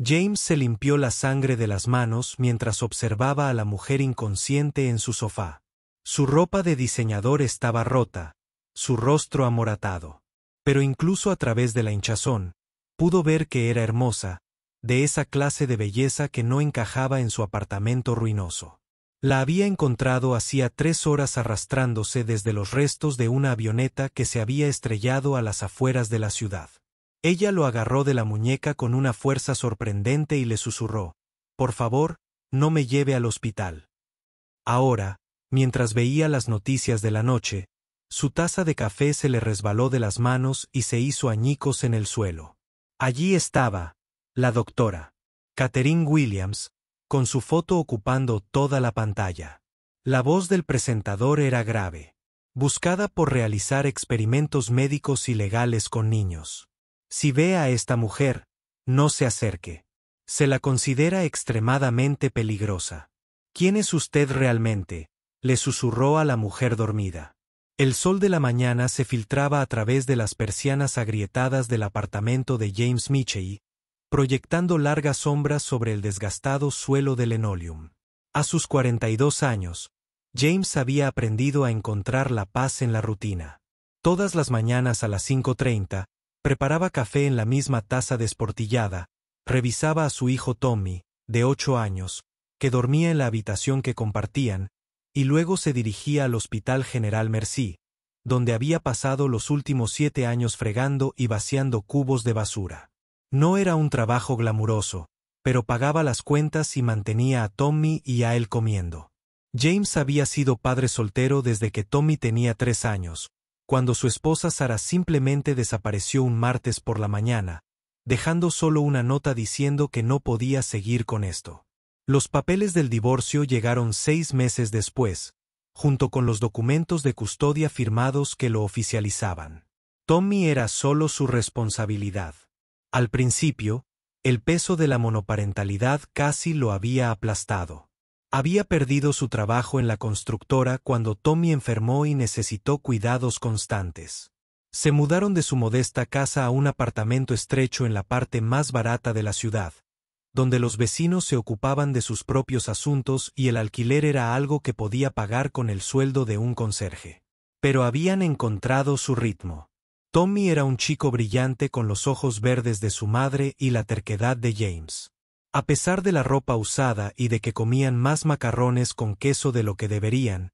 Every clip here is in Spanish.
James se limpió la sangre de las manos mientras observaba a la mujer inconsciente en su sofá. Su ropa de diseñador estaba rota, su rostro amoratado. Pero incluso a través de la hinchazón, pudo ver que era hermosa, de esa clase de belleza que no encajaba en su apartamento ruinoso. La había encontrado hacía 3 horas arrastrándose desde los restos de una avioneta que se había estrellado a las afueras de la ciudad. Ella lo agarró de la muñeca con una fuerza sorprendente y le susurró: «Por favor, no me lleve al hospital». Ahora, mientras veía las noticias de la noche, su taza de café se le resbaló de las manos y se hizo añicos en el suelo. Allí estaba, la doctora Katherine Williams, con su foto ocupando toda la pantalla. La voz del presentador era grave. Buscada por realizar experimentos médicos ilegales con niños. Si ve a esta mujer, no se acerque. Se la considera extremadamente peligrosa. ¿Quién es usted realmente?, le susurró a la mujer dormida. El sol de la mañana se filtraba a través de las persianas agrietadas del apartamento de James Michie, proyectando largas sombras sobre el desgastado suelo de linoleum. A sus 42 años, James había aprendido a encontrar la paz en la rutina. Todas las mañanas a las 5:30, preparaba café en la misma taza desportillada, revisaba a su hijo Tommy, de 8 años, que dormía en la habitación que compartían, y luego se dirigía al Hospital General Mercy, donde había pasado los últimos 7 años fregando y vaciando cubos de basura. No era un trabajo glamuroso, pero pagaba las cuentas y mantenía a Tommy y a él comiendo. James había sido padre soltero desde que Tommy tenía 3 años, cuando su esposa Sarah simplemente desapareció un martes por la mañana, dejando solo una nota diciendo que no podía seguir con esto. Los papeles del divorcio llegaron 6 meses después, junto con los documentos de custodia firmados que lo oficializaban. Tommy era solo su responsabilidad. Al principio, el peso de la monoparentalidad casi lo había aplastado. Había perdido su trabajo en la constructora cuando Tommy enfermó y necesitó cuidados constantes. Se mudaron de su modesta casa a un apartamento estrecho en la parte más barata de la ciudad, donde los vecinos se ocupaban de sus propios asuntos y el alquiler era algo que podía pagar con el sueldo de un conserje. Pero habían encontrado su ritmo. Tommy era un chico brillante con los ojos verdes de su madre y la terquedad de James. A pesar de la ropa usada y de que comían más macarrones con queso de lo que deberían,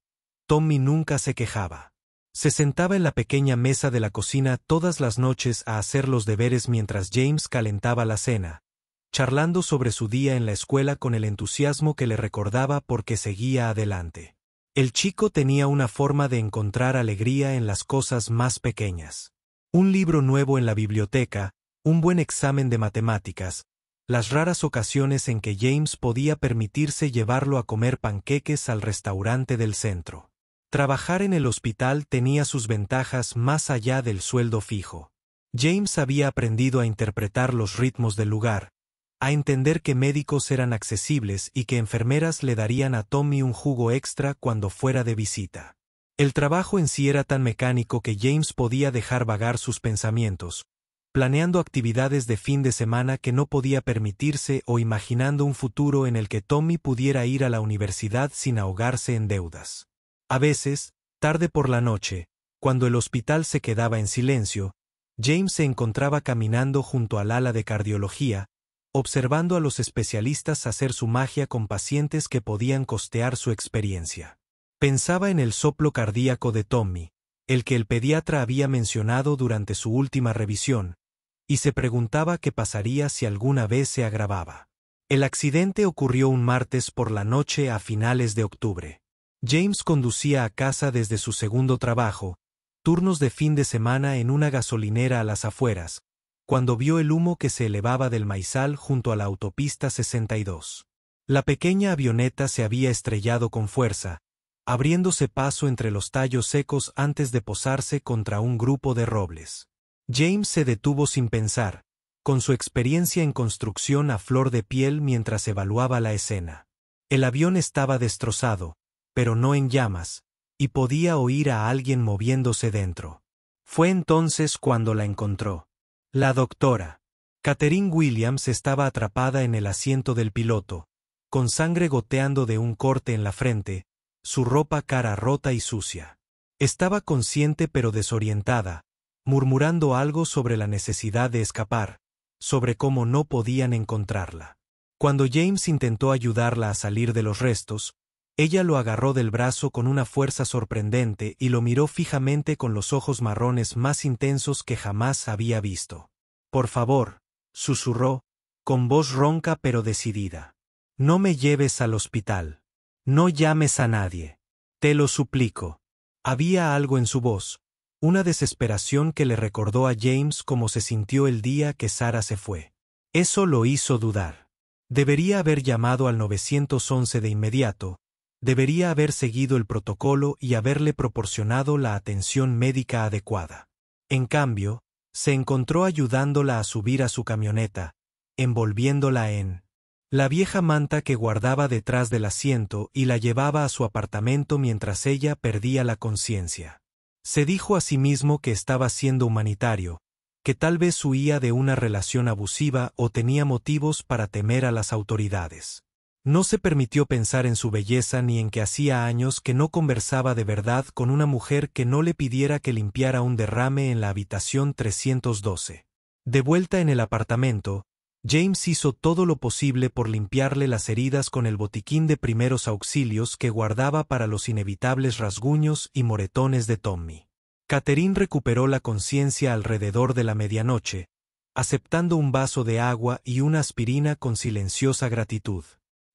Tommy nunca se quejaba. Se sentaba en la pequeña mesa de la cocina todas las noches a hacer los deberes mientras James calentaba la cena, charlando sobre su día en la escuela con el entusiasmo que le recordaba porque seguía adelante. El chico tenía una forma de encontrar alegría en las cosas más pequeñas. Un libro nuevo en la biblioteca, un buen examen de matemáticas, las raras ocasiones en que James podía permitirse llevarlo a comer panqueques al restaurante del centro. Trabajar en el hospital tenía sus ventajas más allá del sueldo fijo. James había aprendido a interpretar los ritmos del lugar, a entender que médicos eran accesibles y que enfermeras le darían a Tommy un jugo extra cuando fuera de visita. El trabajo en sí era tan mecánico que James podía dejar vagar sus pensamientos, planeando actividades de fin de semana que no podía permitirse o imaginando un futuro en el que Tommy pudiera ir a la universidad sin ahogarse en deudas. A veces, tarde por la noche, cuando el hospital se quedaba en silencio, James se encontraba caminando junto al ala de cardiología, observando a los especialistas hacer su magia con pacientes que podían costear su experiencia. Pensaba en el soplo cardíaco de Tommy, el que el pediatra había mencionado durante su última revisión, y se preguntaba qué pasaría si alguna vez se agravaba. El accidente ocurrió un martes por la noche a finales de octubre. James conducía a casa desde su segundo trabajo, turnos de fin de semana en una gasolinera a las afueras, cuando vio el humo que se elevaba del maizal junto a la autopista 62. La pequeña avioneta se había estrellado con fuerza, abriéndose paso entre los tallos secos antes de posarse contra un grupo de robles. James se detuvo sin pensar, con su experiencia en construcción a flor de piel mientras evaluaba la escena. El avión estaba destrozado, pero no en llamas, y podía oír a alguien moviéndose dentro. Fue entonces cuando la encontró. La doctora Katherine Williams estaba atrapada en el asiento del piloto, con sangre goteando de un corte en la frente, su ropa cara rota y sucia. Estaba consciente pero desorientada, murmurando algo sobre la necesidad de escapar, sobre cómo no podían encontrarla. Cuando James intentó ayudarla a salir de los restos, ella lo agarró del brazo con una fuerza sorprendente y lo miró fijamente con los ojos marrones más intensos que jamás había visto. «Por favor», susurró, con voz ronca pero decidida. «No me lleves al hospital. No llames a nadie. Te lo suplico». Había algo en su voz, una desesperación que le recordó a James cómo se sintió el día que Sarah se fue. Eso lo hizo dudar. Debería haber llamado al 911 de inmediato, debería haber seguido el protocolo y haberle proporcionado la atención médica adecuada. En cambio, se encontró ayudándola a subir a su camioneta, envolviéndola en la vieja manta que guardaba detrás del asiento y la llevaba a su apartamento mientras ella perdía la conciencia. Se dijo a sí mismo que estaba siendo humanitario, que tal vez huía de una relación abusiva o tenía motivos para temer a las autoridades. No se permitió pensar en su belleza ni en que hacía años que no conversaba de verdad con una mujer que no le pidiera que limpiara un derrame en la habitación 312. De vuelta en el apartamento, James hizo todo lo posible por limpiarle las heridas con el botiquín de primeros auxilios que guardaba para los inevitables rasguños y moretones de Tommy. Katherine recuperó la conciencia alrededor de la medianoche, aceptando un vaso de agua y una aspirina con silenciosa gratitud.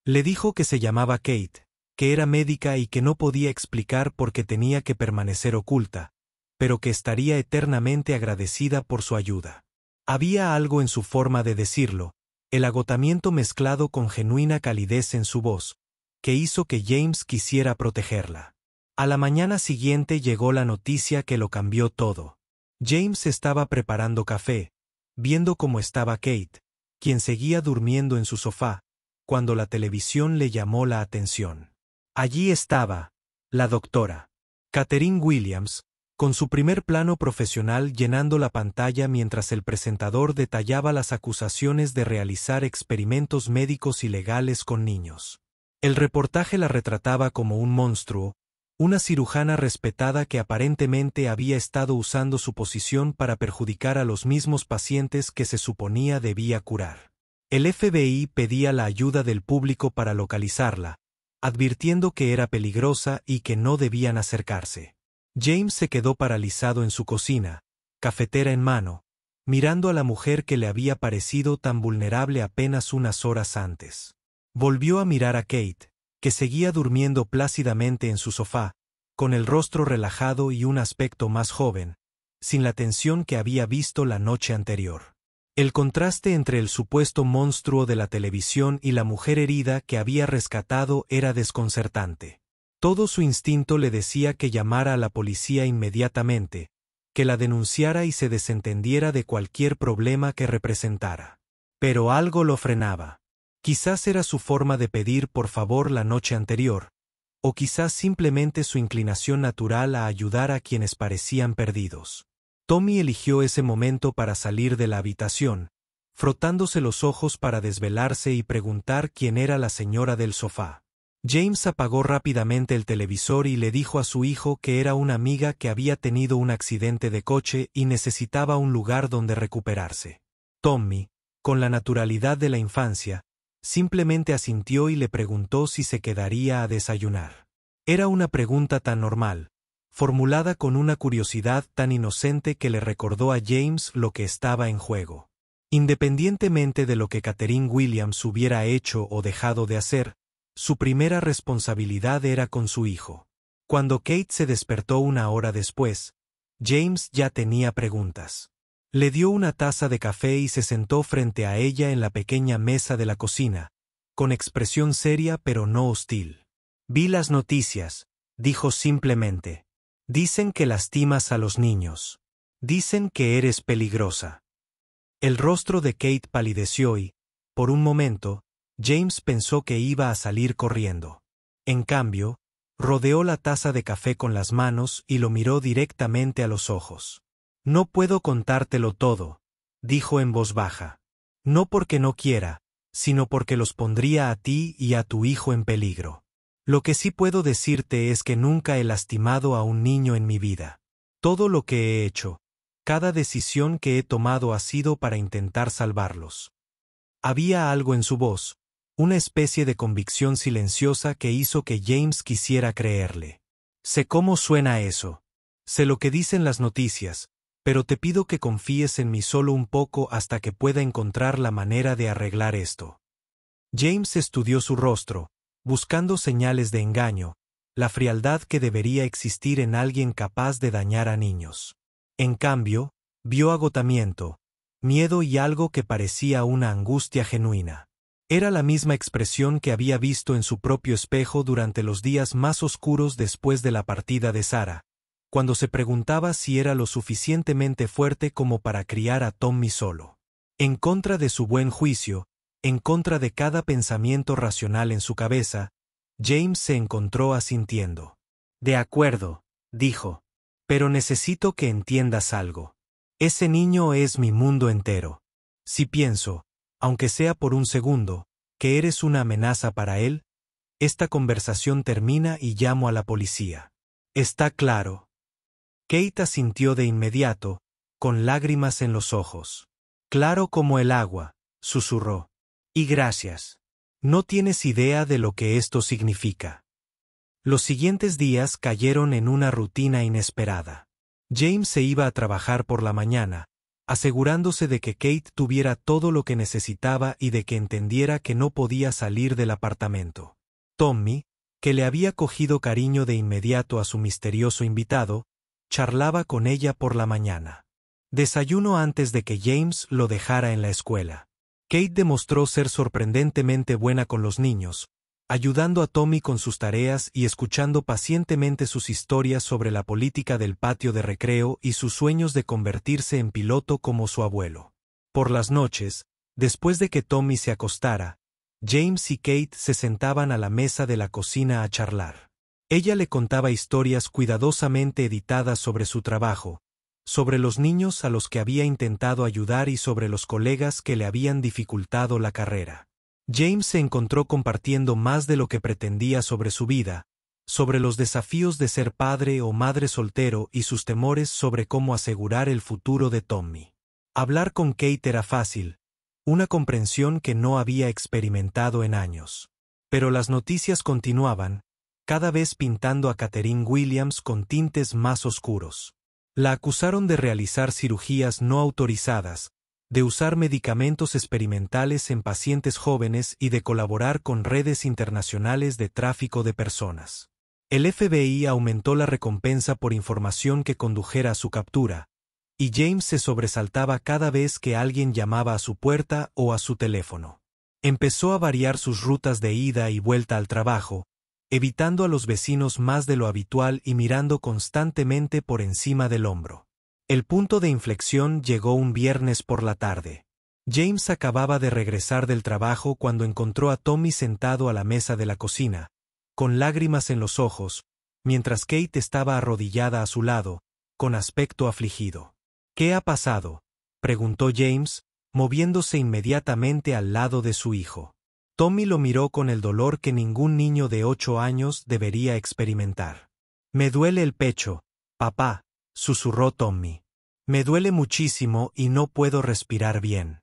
Le dijo que se llamaba Kate, que era médica y que no podía explicar por qué tenía que permanecer oculta, pero que estaría eternamente agradecida por su ayuda. Había algo en su forma de decirlo, el agotamiento mezclado con genuina calidez en su voz, que hizo que James quisiera protegerla. A la mañana siguiente llegó la noticia que lo cambió todo. James estaba preparando café, viendo cómo estaba Kate, quien seguía durmiendo en su sofá, cuando la televisión le llamó la atención. Allí estaba, la doctora Katherine Williams, con su primer plano profesional llenando la pantalla mientras el presentador detallaba las acusaciones de realizar experimentos médicos ilegales con niños. El reportaje la retrataba como un monstruo, una cirujana respetada que aparentemente había estado usando su posición para perjudicar a los mismos pacientes que se suponía debía curar. El FBI pedía la ayuda del público para localizarla, advirtiendo que era peligrosa y que no debían acercarse. James se quedó paralizado en su cocina, cafetera en mano, mirando a la mujer que le había parecido tan vulnerable apenas unas horas antes. Volvió a mirar a Kate, que seguía durmiendo plácidamente en su sofá, con el rostro relajado y un aspecto más joven, sin la tensión que había visto la noche anterior. El contraste entre el supuesto monstruo de la televisión y la mujer herida que había rescatado era desconcertante. Todo su instinto le decía que llamara a la policía inmediatamente, que la denunciara y se desentendiera de cualquier problema que representara. Pero algo lo frenaba. Quizás era su forma de pedir por favor la noche anterior, o quizás simplemente su inclinación natural a ayudar a quienes parecían perdidos. Tommy eligió ese momento para salir de la habitación, frotándose los ojos para desvelarse y preguntar quién era la señora del sofá. James apagó rápidamente el televisor y le dijo a su hijo que era una amiga que había tenido un accidente de coche y necesitaba un lugar donde recuperarse. Tommy, con la naturalidad de la infancia, simplemente asintió y le preguntó si se quedaría a desayunar. Era una pregunta tan normal, formulada con una curiosidad tan inocente que le recordó a James lo que estaba en juego. Independientemente de lo que Katherine Williams hubiera hecho o dejado de hacer, su primera responsabilidad era con su hijo. Cuando Kate se despertó una hora después, James ya tenía preguntas. Le dio una taza de café y se sentó frente a ella en la pequeña mesa de la cocina, con expresión seria pero no hostil. «Vi las noticias», dijo simplemente. «Dicen que lastimas a los niños. Dicen que eres peligrosa». El rostro de Kate palideció y, por un momento, James pensó que iba a salir corriendo. En cambio, rodeó la taza de café con las manos y lo miró directamente a los ojos. «No puedo contártelo todo», dijo en voz baja. No porque no quiera, sino porque los pondría a ti y a tu hijo en peligro. Lo que sí puedo decirte es que nunca he lastimado a un niño en mi vida. Todo lo que he hecho, cada decisión que he tomado ha sido para intentar salvarlos. Había algo en su voz, una especie de convicción silenciosa que hizo que James quisiera creerle. Sé cómo suena eso. Sé lo que dicen las noticias, pero te pido que confíes en mí solo un poco hasta que pueda encontrar la manera de arreglar esto. James estudió su rostro, buscando señales de engaño, la frialdad que debería existir en alguien capaz de dañar a niños. En cambio, vio agotamiento, miedo y algo que parecía una angustia genuina. Era la misma expresión que había visto en su propio espejo durante los días más oscuros después de la partida de Sarah, cuando se preguntaba si era lo suficientemente fuerte como para criar a Tommy solo. En contra de su buen juicio, en contra de cada pensamiento racional en su cabeza, James se encontró asintiendo. De acuerdo, dijo. Pero necesito que entiendas algo. Ese niño es mi mundo entero. Si pienso, aunque sea por un segundo, que eres una amenaza para él, esta conversación termina y llamo a la policía. ¿Está claro? Kate asintió de inmediato, con lágrimas en los ojos. Claro como el agua, susurró. Y gracias. No tienes idea de lo que esto significa. Los siguientes días cayeron en una rutina inesperada. James se iba a trabajar por la mañana, asegurándose de que Kate tuviera todo lo que necesitaba y de que entendiera que no podía salir del apartamento. Tommy, que le había cogido cariño de inmediato a su misterioso invitado, charlaba con ella por la mañana. Desayuno antes de que James lo dejara en la escuela. Kate demostró ser sorprendentemente buena con los niños, ayudando a Tommy con sus tareas y escuchando pacientemente sus historias sobre la política del patio de recreo y sus sueños de convertirse en piloto como su abuelo. Por las noches, después de que Tommy se acostara, James y Kate se sentaban a la mesa de la cocina a charlar. Ella le contaba historias cuidadosamente editadas sobre su trabajo, sobre los niños a los que había intentado ayudar y sobre los colegas que le habían dificultado la carrera. James se encontró compartiendo más de lo que pretendía sobre su vida, sobre los desafíos de ser padre o madre soltero y sus temores sobre cómo asegurar el futuro de Tommy. Hablar con Kate era fácil, una comprensión que no había experimentado en años. Pero las noticias continuaban, cada vez pintando a Katherine Williams con tintes más oscuros. La acusaron de realizar cirugías no autorizadas, de usar medicamentos experimentales en pacientes jóvenes y de colaborar con redes internacionales de tráfico de personas. El FBI aumentó la recompensa por información que condujera a su captura, y James se sobresaltaba cada vez que alguien llamaba a su puerta o a su teléfono. Empezó a variar sus rutas de ida y vuelta al trabajo, evitando a los vecinos más de lo habitual y mirando constantemente por encima del hombro. El punto de inflexión llegó un viernes por la tarde. James acababa de regresar del trabajo cuando encontró a Tommy sentado a la mesa de la cocina, con lágrimas en los ojos, mientras Kate estaba arrodillada a su lado, con aspecto afligido. ¿Qué ha pasado?, preguntó James, moviéndose inmediatamente al lado de su hijo. Tommy lo miró con el dolor que ningún niño de 8 años debería experimentar. Me duele el pecho, papá, susurró Tommy. Me duele muchísimo y no puedo respirar bien.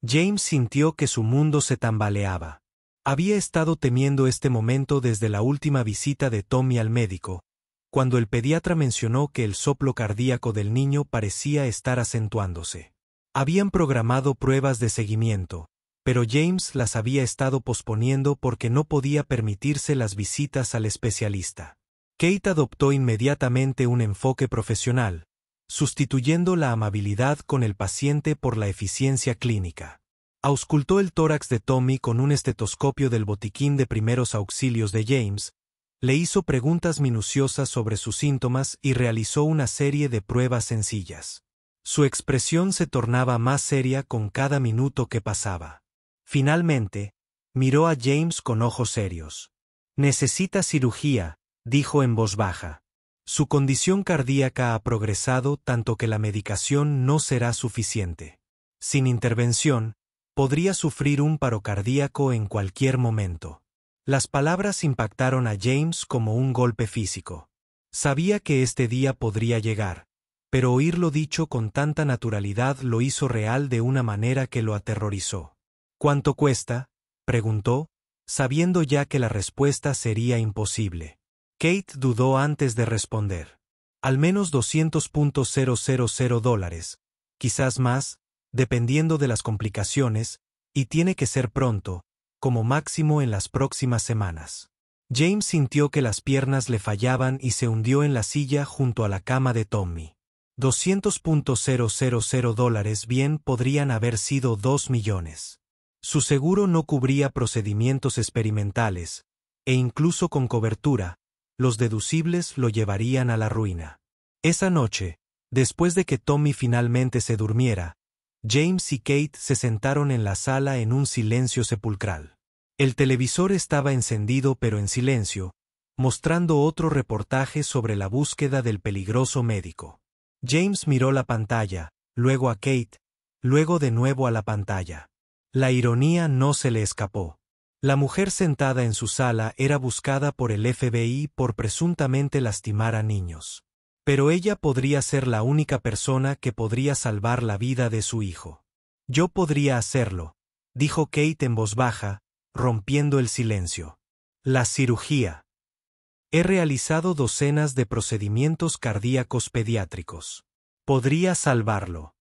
James sintió que su mundo se tambaleaba. Había estado temiendo este momento desde la última visita de Tommy al médico, cuando el pediatra mencionó que el soplo cardíaco del niño parecía estar acentuándose. Habían programado pruebas de seguimiento, pero James las había estado posponiendo porque no podía permitirse las visitas al especialista. Kate adoptó inmediatamente un enfoque profesional, sustituyendo la amabilidad con el paciente por la eficiencia clínica. Auscultó el tórax de Tommy con un estetoscopio del botiquín de primeros auxilios de James, le hizo preguntas minuciosas sobre sus síntomas y realizó una serie de pruebas sencillas. Su expresión se tornaba más seria con cada minuto que pasaba. Finalmente, miró a James con ojos serios. Necesita cirugía, dijo en voz baja. Su condición cardíaca ha progresado tanto que la medicación no será suficiente. Sin intervención, Podría sufrir un paro cardíaco en cualquier momento. Las palabras impactaron a James como un golpe físico. Sabía que este día podría llegar, pero oírlo dicho con tanta naturalidad lo hizo real de una manera que lo aterrorizó. ¿Cuánto cuesta?, preguntó, sabiendo ya que la respuesta sería imposible. Kate dudó antes de responder. Al menos $200,000, quizás más, dependiendo de las complicaciones, y tiene que ser pronto, como máximo en las próximas semanas. James sintió que las piernas le fallaban y se hundió en la silla junto a la cama de Tommy. $200,000 bien podrían haber sido 2 millones. Su seguro no cubría procedimientos experimentales, e incluso con cobertura, los deducibles lo llevarían a la ruina. Esa noche, después de que Tommy finalmente se durmiera, James y Kate se sentaron en la sala en un silencio sepulcral. El televisor estaba encendido pero en silencio, mostrando otro reportaje sobre la búsqueda del peligroso médico. James miró la pantalla, luego a Kate, luego de nuevo a la pantalla. La ironía no se le escapó. La mujer sentada en su sala era buscada por el FBI por presuntamente lastimar a niños. Pero ella podría ser la única persona que podría salvar la vida de su hijo. Yo podría hacerlo, dijo Kate en voz baja, rompiendo el silencio. La cirugía. He realizado docenas de procedimientos cardíacos pediátricos. Podría salvarlo.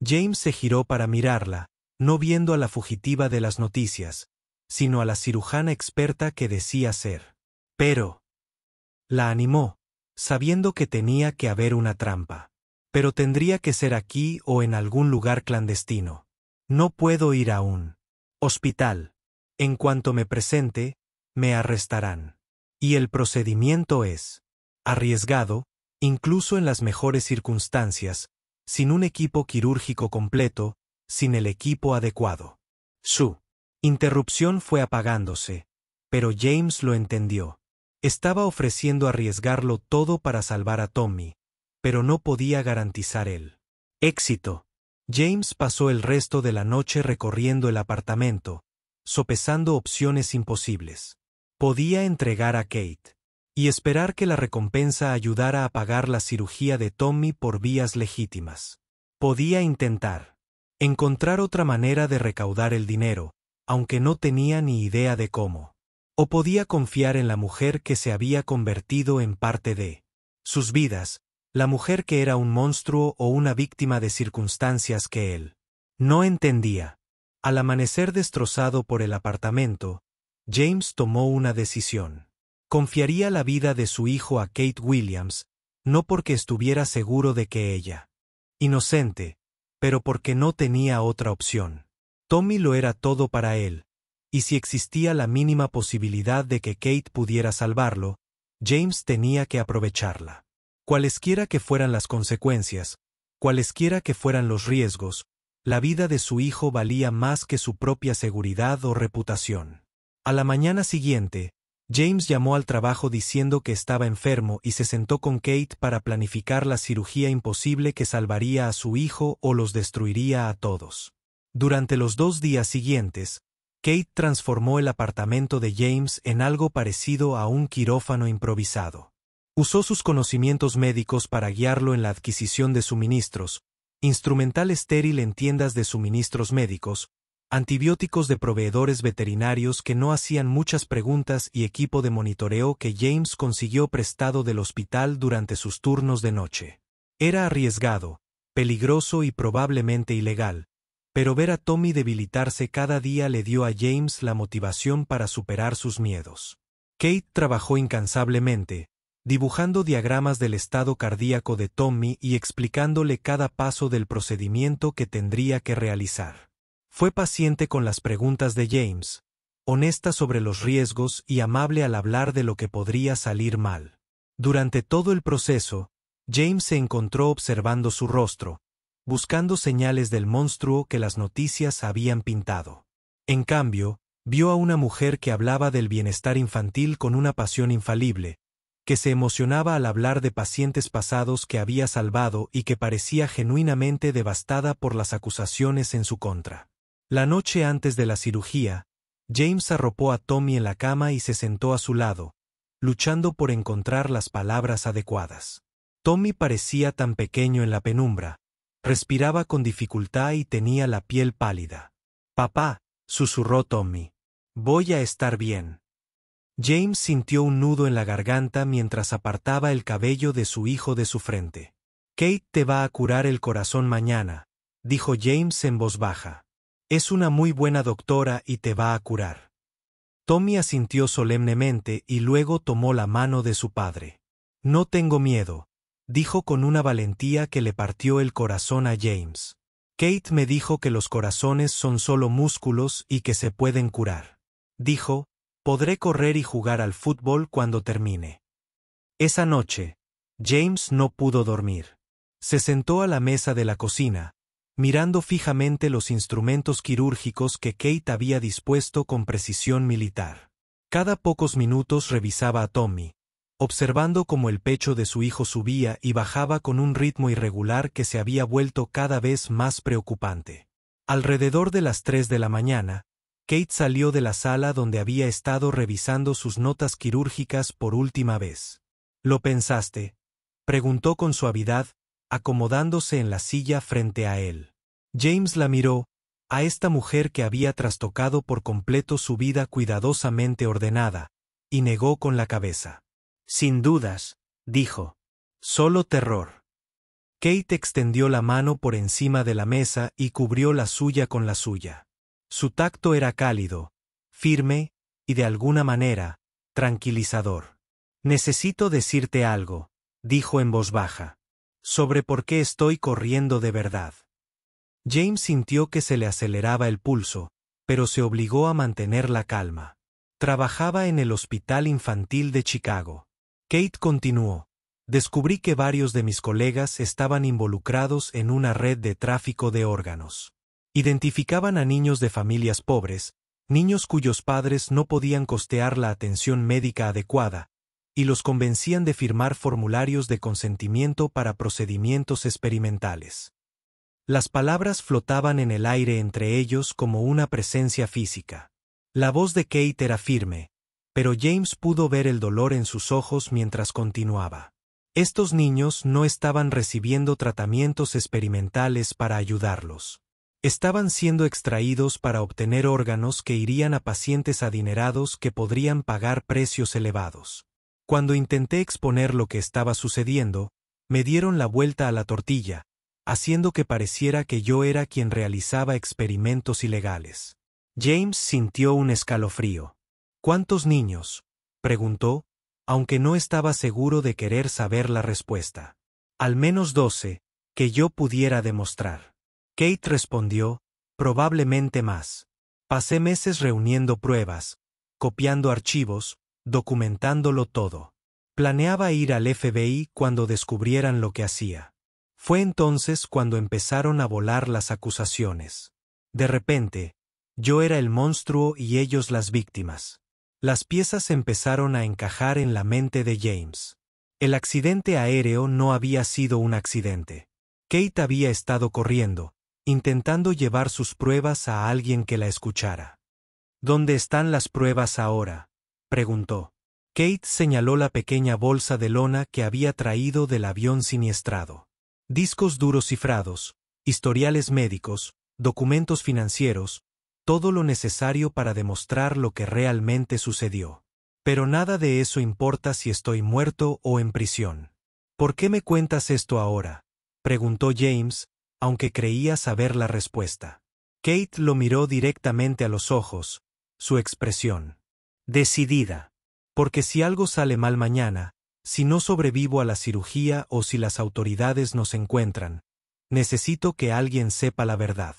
James se giró para mirarla, no viendo a la fugitiva de las noticias, sino a la cirujana experta que decía ser. Pero la animó, sabiendo que tenía que haber una trampa. Pero tendría que ser aquí o en algún lugar clandestino. No puedo ir a un hospital. En cuanto me presente, me arrestarán. Y el procedimiento es arriesgado, incluso en las mejores circunstancias, sin un equipo quirúrgico completo, sin el equipo adecuado. Su interrupción fue apagándose, pero James lo entendió. Estaba ofreciendo arriesgarlo todo para salvar a Tommy, pero no podía garantizar el éxito. James pasó el resto de la noche recorriendo el apartamento, sopesando opciones imposibles. Podía entregar a Kate y esperar que la recompensa ayudara a pagar la cirugía de Tommy por vías legítimas. Podía intentar encontrar otra manera de recaudar el dinero, aunque no tenía ni idea de cómo. O podía confiar en la mujer que se había convertido en parte de sus vidas, la mujer que era un monstruo o una víctima de circunstancias que él no entendía. Al amanecer destrozado por el apartamento, James tomó una decisión. Confiaría la vida de su hijo a Kate Williams, no porque estuviera seguro de que ella, inocente, pero porque no tenía otra opción. Tommy lo era todo para él, y si existía la mínima posibilidad de que Kate pudiera salvarlo, James tenía que aprovecharla. Cualesquiera que fueran las consecuencias, cualesquiera que fueran los riesgos, la vida de su hijo valía más que su propia seguridad o reputación. A la mañana siguiente, James llamó al trabajo diciendo que estaba enfermo y se sentó con Kate para planificar la cirugía imposible que salvaría a su hijo o los destruiría a todos. Durante los 2 días siguientes, Kate transformó el apartamento de James en algo parecido a un quirófano improvisado. Usó sus conocimientos médicos para guiarlo en la adquisición de suministros, instrumental estéril en tiendas de suministros médicos, antibióticos de proveedores veterinarios que no hacían muchas preguntas y equipo de monitoreo que James consiguió prestado del hospital durante sus turnos de noche. Era arriesgado, peligroso y probablemente ilegal, pero ver a Tommy debilitarse cada día le dio a James la motivación para superar sus miedos. Kate trabajó incansablemente, dibujando diagramas del estado cardíaco de Tommy y explicándole cada paso del procedimiento que tendría que realizar. Fue paciente con las preguntas de James, honesta sobre los riesgos y amable al hablar de lo que podría salir mal. Durante todo el proceso, James se encontró observando su rostro, buscando señales del monstruo que las noticias habían pintado. En cambio, vio a una mujer que hablaba del bienestar infantil con una pasión infalible, que se emocionaba al hablar de pacientes pasados que había salvado y que parecía genuinamente devastada por las acusaciones en su contra. La noche antes de la cirugía, James arropó a Tommy en la cama y se sentó a su lado, luchando por encontrar las palabras adecuadas. Tommy parecía tan pequeño en la penumbra, respiraba con dificultad y tenía la piel pálida. «Papá», susurró Tommy, «voy a estar bien». James sintió un nudo en la garganta mientras apartaba el cabello de su hijo de su frente. «Kate te va a curar el corazón mañana», dijo James en voz baja. «Es una muy buena doctora y te va a curar». Tommy asintió solemnemente y luego tomó la mano de su padre. «No tengo miedo», dijo con una valentía que le partió el corazón a James. «Kate me dijo que los corazones son solo músculos y que se pueden curar. Dijo, podré correr y jugar al fútbol cuando termine». Esa noche, James no pudo dormir. Se sentó a la mesa de la cocina, mirando fijamente los instrumentos quirúrgicos que Kate había dispuesto con precisión militar. Cada pocos minutos revisaba a Tommy, observando cómo el pecho de su hijo subía y bajaba con un ritmo irregular que se había vuelto cada vez más preocupante. Alrededor de las 3 de la mañana, Kate salió de la sala donde había estado revisando sus notas quirúrgicas por última vez. «¿Lo pensaste?», preguntó con suavidad, acomodándose en la silla frente a él. James la miró, a esta mujer que había trastocado por completo su vida cuidadosamente ordenada, y negó con la cabeza. «Sin dudas», dijo. «Solo terror». Kate extendió la mano por encima de la mesa y cubrió la suya con la suya. Su tacto era cálido, firme, y de alguna manera, tranquilizador. «Necesito decirte algo», dijo en voz baja, «sobre por qué estoy corriendo de verdad». James sintió que se le aceleraba el pulso, pero se obligó a mantener la calma. Trabajaba en el Hospital Infantil de Chicago. Kate continuó. «Descubrí que varios de mis colegas estaban involucrados en una red de tráfico de órganos. Identificaban a niños de familias pobres, niños cuyos padres no podían costear la atención médica adecuada, y los convencían de firmar formularios de consentimiento para procedimientos experimentales». Las palabras flotaban en el aire entre ellos como una presencia física. La voz de Kate era firme, pero James pudo ver el dolor en sus ojos mientras continuaba. Estos niños no estaban recibiendo tratamientos experimentales para ayudarlos. Estaban siendo extraídos para obtener órganos que irían a pacientes adinerados que podrían pagar precios elevados. Cuando intenté exponer lo que estaba sucediendo, me dieron la vuelta a la tortilla, haciendo que pareciera que yo era quien realizaba experimentos ilegales. James sintió un escalofrío. «¿Cuántos niños?», preguntó, aunque no estaba seguro de querer saber la respuesta. «Al menos 12, que yo pudiera demostrar». Kate respondió, «probablemente más. Pasé meses reuniendo pruebas, copiando archivos, documentándolo todo. Planeaba ir al FBI cuando descubrieran lo que hacía. Fue entonces cuando empezaron a volar las acusaciones. De repente, yo era el monstruo y ellos las víctimas». Las piezas empezaron a encajar en la mente de James. El accidente aéreo no había sido un accidente. Kate había estado corriendo, intentando llevar sus pruebas a alguien que la escuchara. «¿Dónde están las pruebas ahora?», preguntó. Kate señaló la pequeña bolsa de lona que había traído del avión siniestrado. Discos duros cifrados, historiales médicos, documentos financieros, todo lo necesario para demostrar lo que realmente sucedió. «Pero nada de eso importa si estoy muerto o en prisión». «¿Por qué me cuentas esto ahora?», preguntó James, aunque creía saber la respuesta. Kate lo miró directamente a los ojos, su expresión decidida. «Porque si algo sale mal mañana, si no sobrevivo a la cirugía o si las autoridades nos encuentran, necesito que alguien sepa la verdad.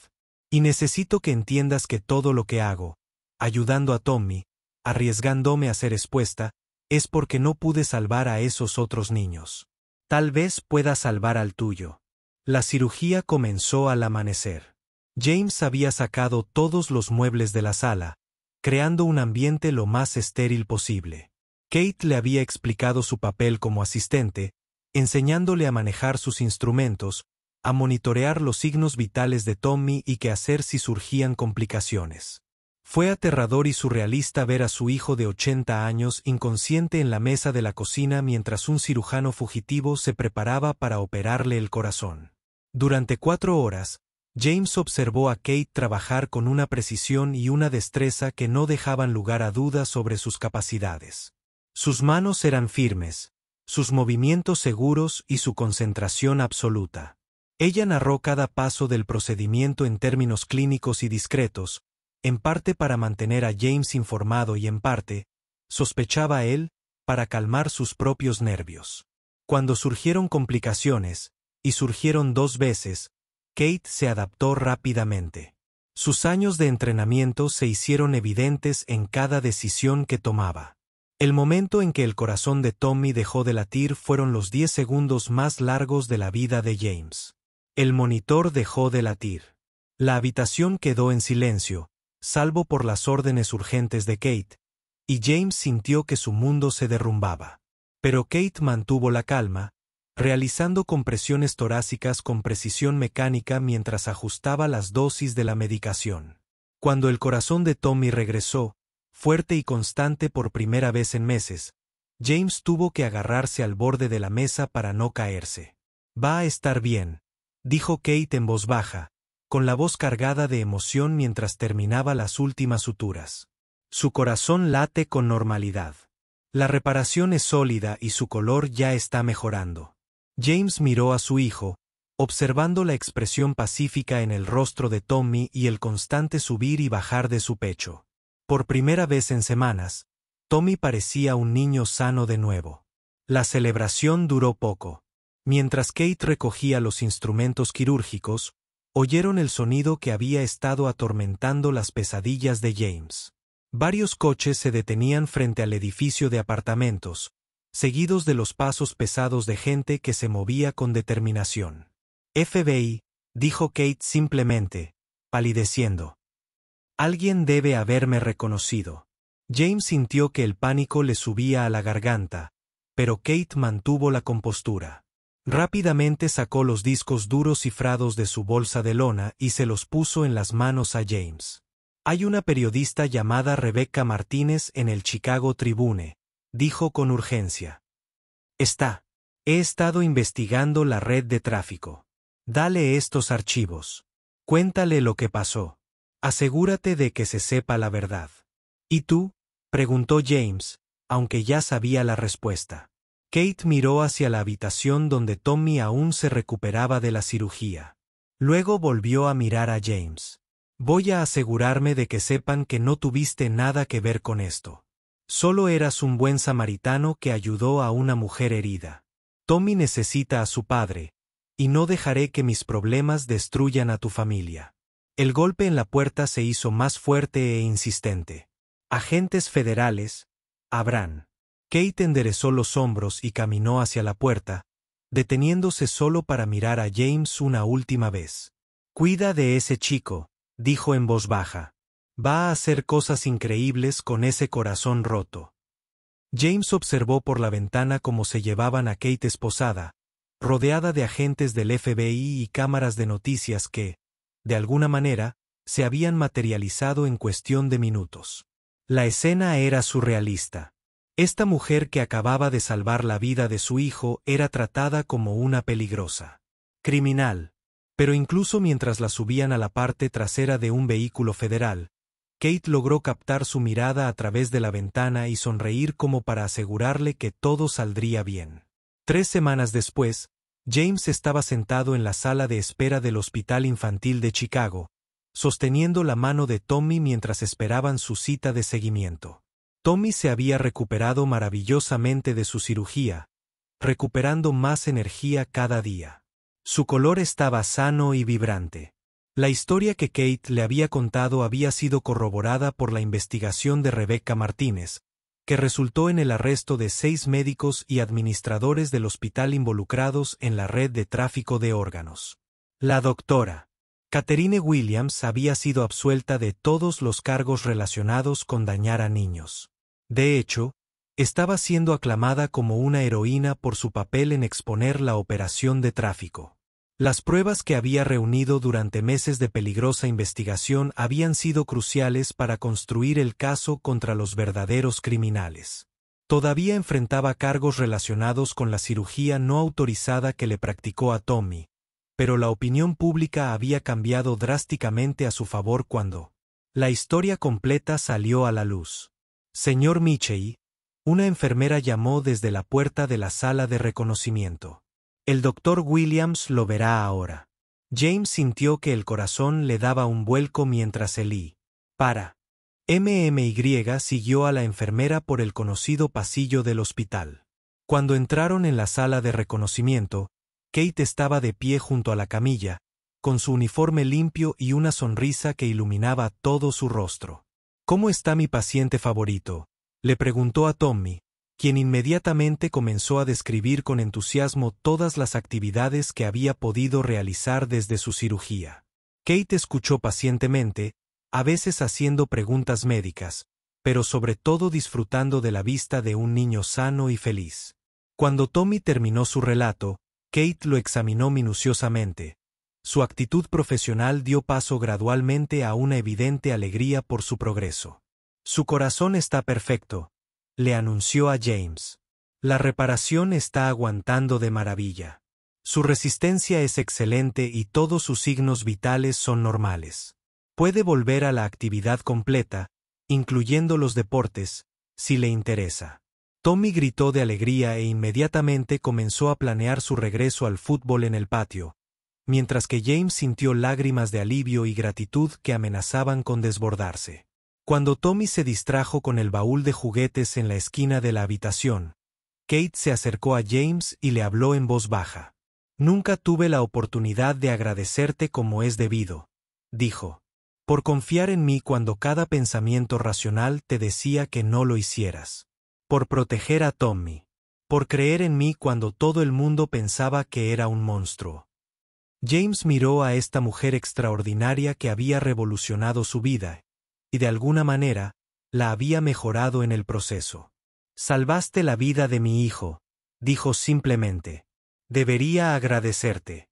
Y necesito que entiendas que todo lo que hago, ayudando a Tommy, arriesgándome a ser expuesta, es porque no pude salvar a esos otros niños. Tal vez pueda salvar al tuyo». La cirugía comenzó al amanecer. James había sacado todos los muebles de la sala, creando un ambiente lo más estéril posible. Kate le había explicado su papel como asistente, enseñándole a manejar sus instrumentos, a monitorear los signos vitales de Tommy y qué hacer si surgían complicaciones. Fue aterrador y surrealista ver a su hijo de 80 años inconsciente en la mesa de la cocina mientras un cirujano fugitivo se preparaba para operarle el corazón. Durante 4 horas, James observó a Kate trabajar con una precisión y una destreza que no dejaban lugar a dudas sobre sus capacidades. Sus manos eran firmes, sus movimientos seguros y su concentración absoluta. Ella narró cada paso del procedimiento en términos clínicos y discretos, en parte para mantener a James informado y en parte, sospechaba él, para calmar sus propios nervios. Cuando surgieron complicaciones, y surgieron 2 veces, Kate se adaptó rápidamente. Sus años de entrenamiento se hicieron evidentes en cada decisión que tomaba. El momento en que el corazón de Tommy dejó de latir fueron los 10 segundos más largos de la vida de James. El monitor dejó de latir. La habitación quedó en silencio, salvo por las órdenes urgentes de Kate, y James sintió que su mundo se derrumbaba. Pero Kate mantuvo la calma, realizando compresiones torácicas con precisión mecánica mientras ajustaba las dosis de la medicación. Cuando el corazón de Tommy regresó, fuerte y constante por primera vez en meses, James tuvo que agarrarse al borde de la mesa para no caerse. «Va a estar bien», dijo Kate en voz baja, con la voz cargada de emoción mientras terminaba las últimas suturas. Su corazón late con normalidad. La reparación es sólida y su color ya está mejorando. James miró a su hijo, observando la expresión pacífica en el rostro de Tommy y el constante subir y bajar de su pecho. Por primera vez en semanas, Tommy parecía un niño sano de nuevo. La celebración duró poco. Mientras Kate recogía los instrumentos quirúrgicos, oyeron el sonido que había estado atormentando las pesadillas de James. Varios coches se detenían frente al edificio de apartamentos, seguidos de los pasos pesados de gente que se movía con determinación. «FBI», dijo Kate simplemente, palideciendo. «Alguien debe haberme reconocido». James sintió que el pánico le subía a la garganta, pero Kate mantuvo la compostura. Rápidamente sacó los discos duros cifrados de su bolsa de lona y se los puso en las manos a James. «Hay una periodista llamada Rebecca Martínez en el Chicago Tribune», dijo con urgencia. He estado investigando la red de tráfico. Dale estos archivos. Cuéntale lo que pasó. Asegúrate de que se sepa la verdad». «¿Y tú?», preguntó James, aunque ya sabía la respuesta. Kate miró hacia la habitación donde Tommy aún se recuperaba de la cirugía. Luego volvió a mirar a James. «Voy a asegurarme de que sepan que no tuviste nada que ver con esto. Solo eras un buen samaritano que ayudó a una mujer herida. Tommy necesita a su padre, y no dejaré que mis problemas destruyan a tu familia». El golpe en la puerta se hizo más fuerte e insistente. «Agentes federales, abran». Kate enderezó los hombros y caminó hacia la puerta, deteniéndose solo para mirar a James una última vez. «Cuida de ese chico», dijo en voz baja. «Va a hacer cosas increíbles con ese corazón roto». James observó por la ventana cómo se llevaban a Kate esposada, rodeada de agentes del FBI y cámaras de noticias que, de alguna manera, se habían materializado en cuestión de minutos. La escena era surrealista. Esta mujer que acababa de salvar la vida de su hijo era tratada como una peligrosa criminal. Pero incluso mientras la subían a la parte trasera de un vehículo federal, Kate logró captar su mirada a través de la ventana y sonreír como para asegurarle que todo saldría bien. 3 semanas después, James estaba sentado en la sala de espera del Hospital Infantil de Chicago, sosteniendo la mano de Tommy mientras esperaban su cita de seguimiento. Tommy se había recuperado maravillosamente de su cirugía, recuperando más energía cada día. Su color estaba sano y vibrante. La historia que Kate le había contado había sido corroborada por la investigación de Rebecca Martínez, que resultó en el arresto de 6 médicos y administradores del hospital involucrados en la red de tráfico de órganos. La doctora Catherine Williams había sido absuelta de todos los cargos relacionados con dañar a niños. De hecho, estaba siendo aclamada como una heroína por su papel en exponer la operación de tráfico. Las pruebas que había reunido durante meses de peligrosa investigación habían sido cruciales para construir el caso contra los verdaderos criminales. Todavía enfrentaba cargos relacionados con la cirugía no autorizada que le practicó a Tommy, pero la opinión pública había cambiado drásticamente a su favor cuando la historia completa salió a la luz. Señor Michei, una enfermera llamó desde la puerta de la sala de reconocimiento. El doctor Williams lo verá ahora. James sintió que el corazón le daba un vuelco mientras MMY siguió a la enfermera por el conocido pasillo del hospital. Cuando entraron en la sala de reconocimiento, Kate estaba de pie junto a la camilla, con su uniforme limpio y una sonrisa que iluminaba todo su rostro. ¿Cómo está mi paciente favorito?, le preguntó a Tommy, quien inmediatamente comenzó a describir con entusiasmo todas las actividades que había podido realizar desde su cirugía. Kate escuchó pacientemente, a veces haciendo preguntas médicas, pero sobre todo disfrutando de la vista de un niño sano y feliz. Cuando Tommy terminó su relato, Kate lo examinó minuciosamente. Su actitud profesional dio paso gradualmente a una evidente alegría por su progreso. Su corazón está perfecto, le anunció a James. La reparación está aguantando de maravilla. Su resistencia es excelente y todos sus signos vitales son normales. Puede volver a la actividad completa, incluyendo los deportes, si le interesa. Tommy gritó de alegría e inmediatamente comenzó a planear su regreso al fútbol en el patio, mientras que James sintió lágrimas de alivio y gratitud que amenazaban con desbordarse. Cuando Tommy se distrajo con el baúl de juguetes en la esquina de la habitación, Kate se acercó a James y le habló en voz baja. «Nunca tuve la oportunidad de agradecerte como es debido», dijo, «por confiar en mí cuando cada pensamiento racional te decía que no lo hicieras. Por proteger a Tommy. Por creer en mí cuando todo el mundo pensaba que era un monstruo». James miró a esta mujer extraordinaria que había revolucionado su vida, y de alguna manera, la había mejorado en el proceso. «Salvaste la vida de mi hijo», dijo simplemente. «Debería agradecerte».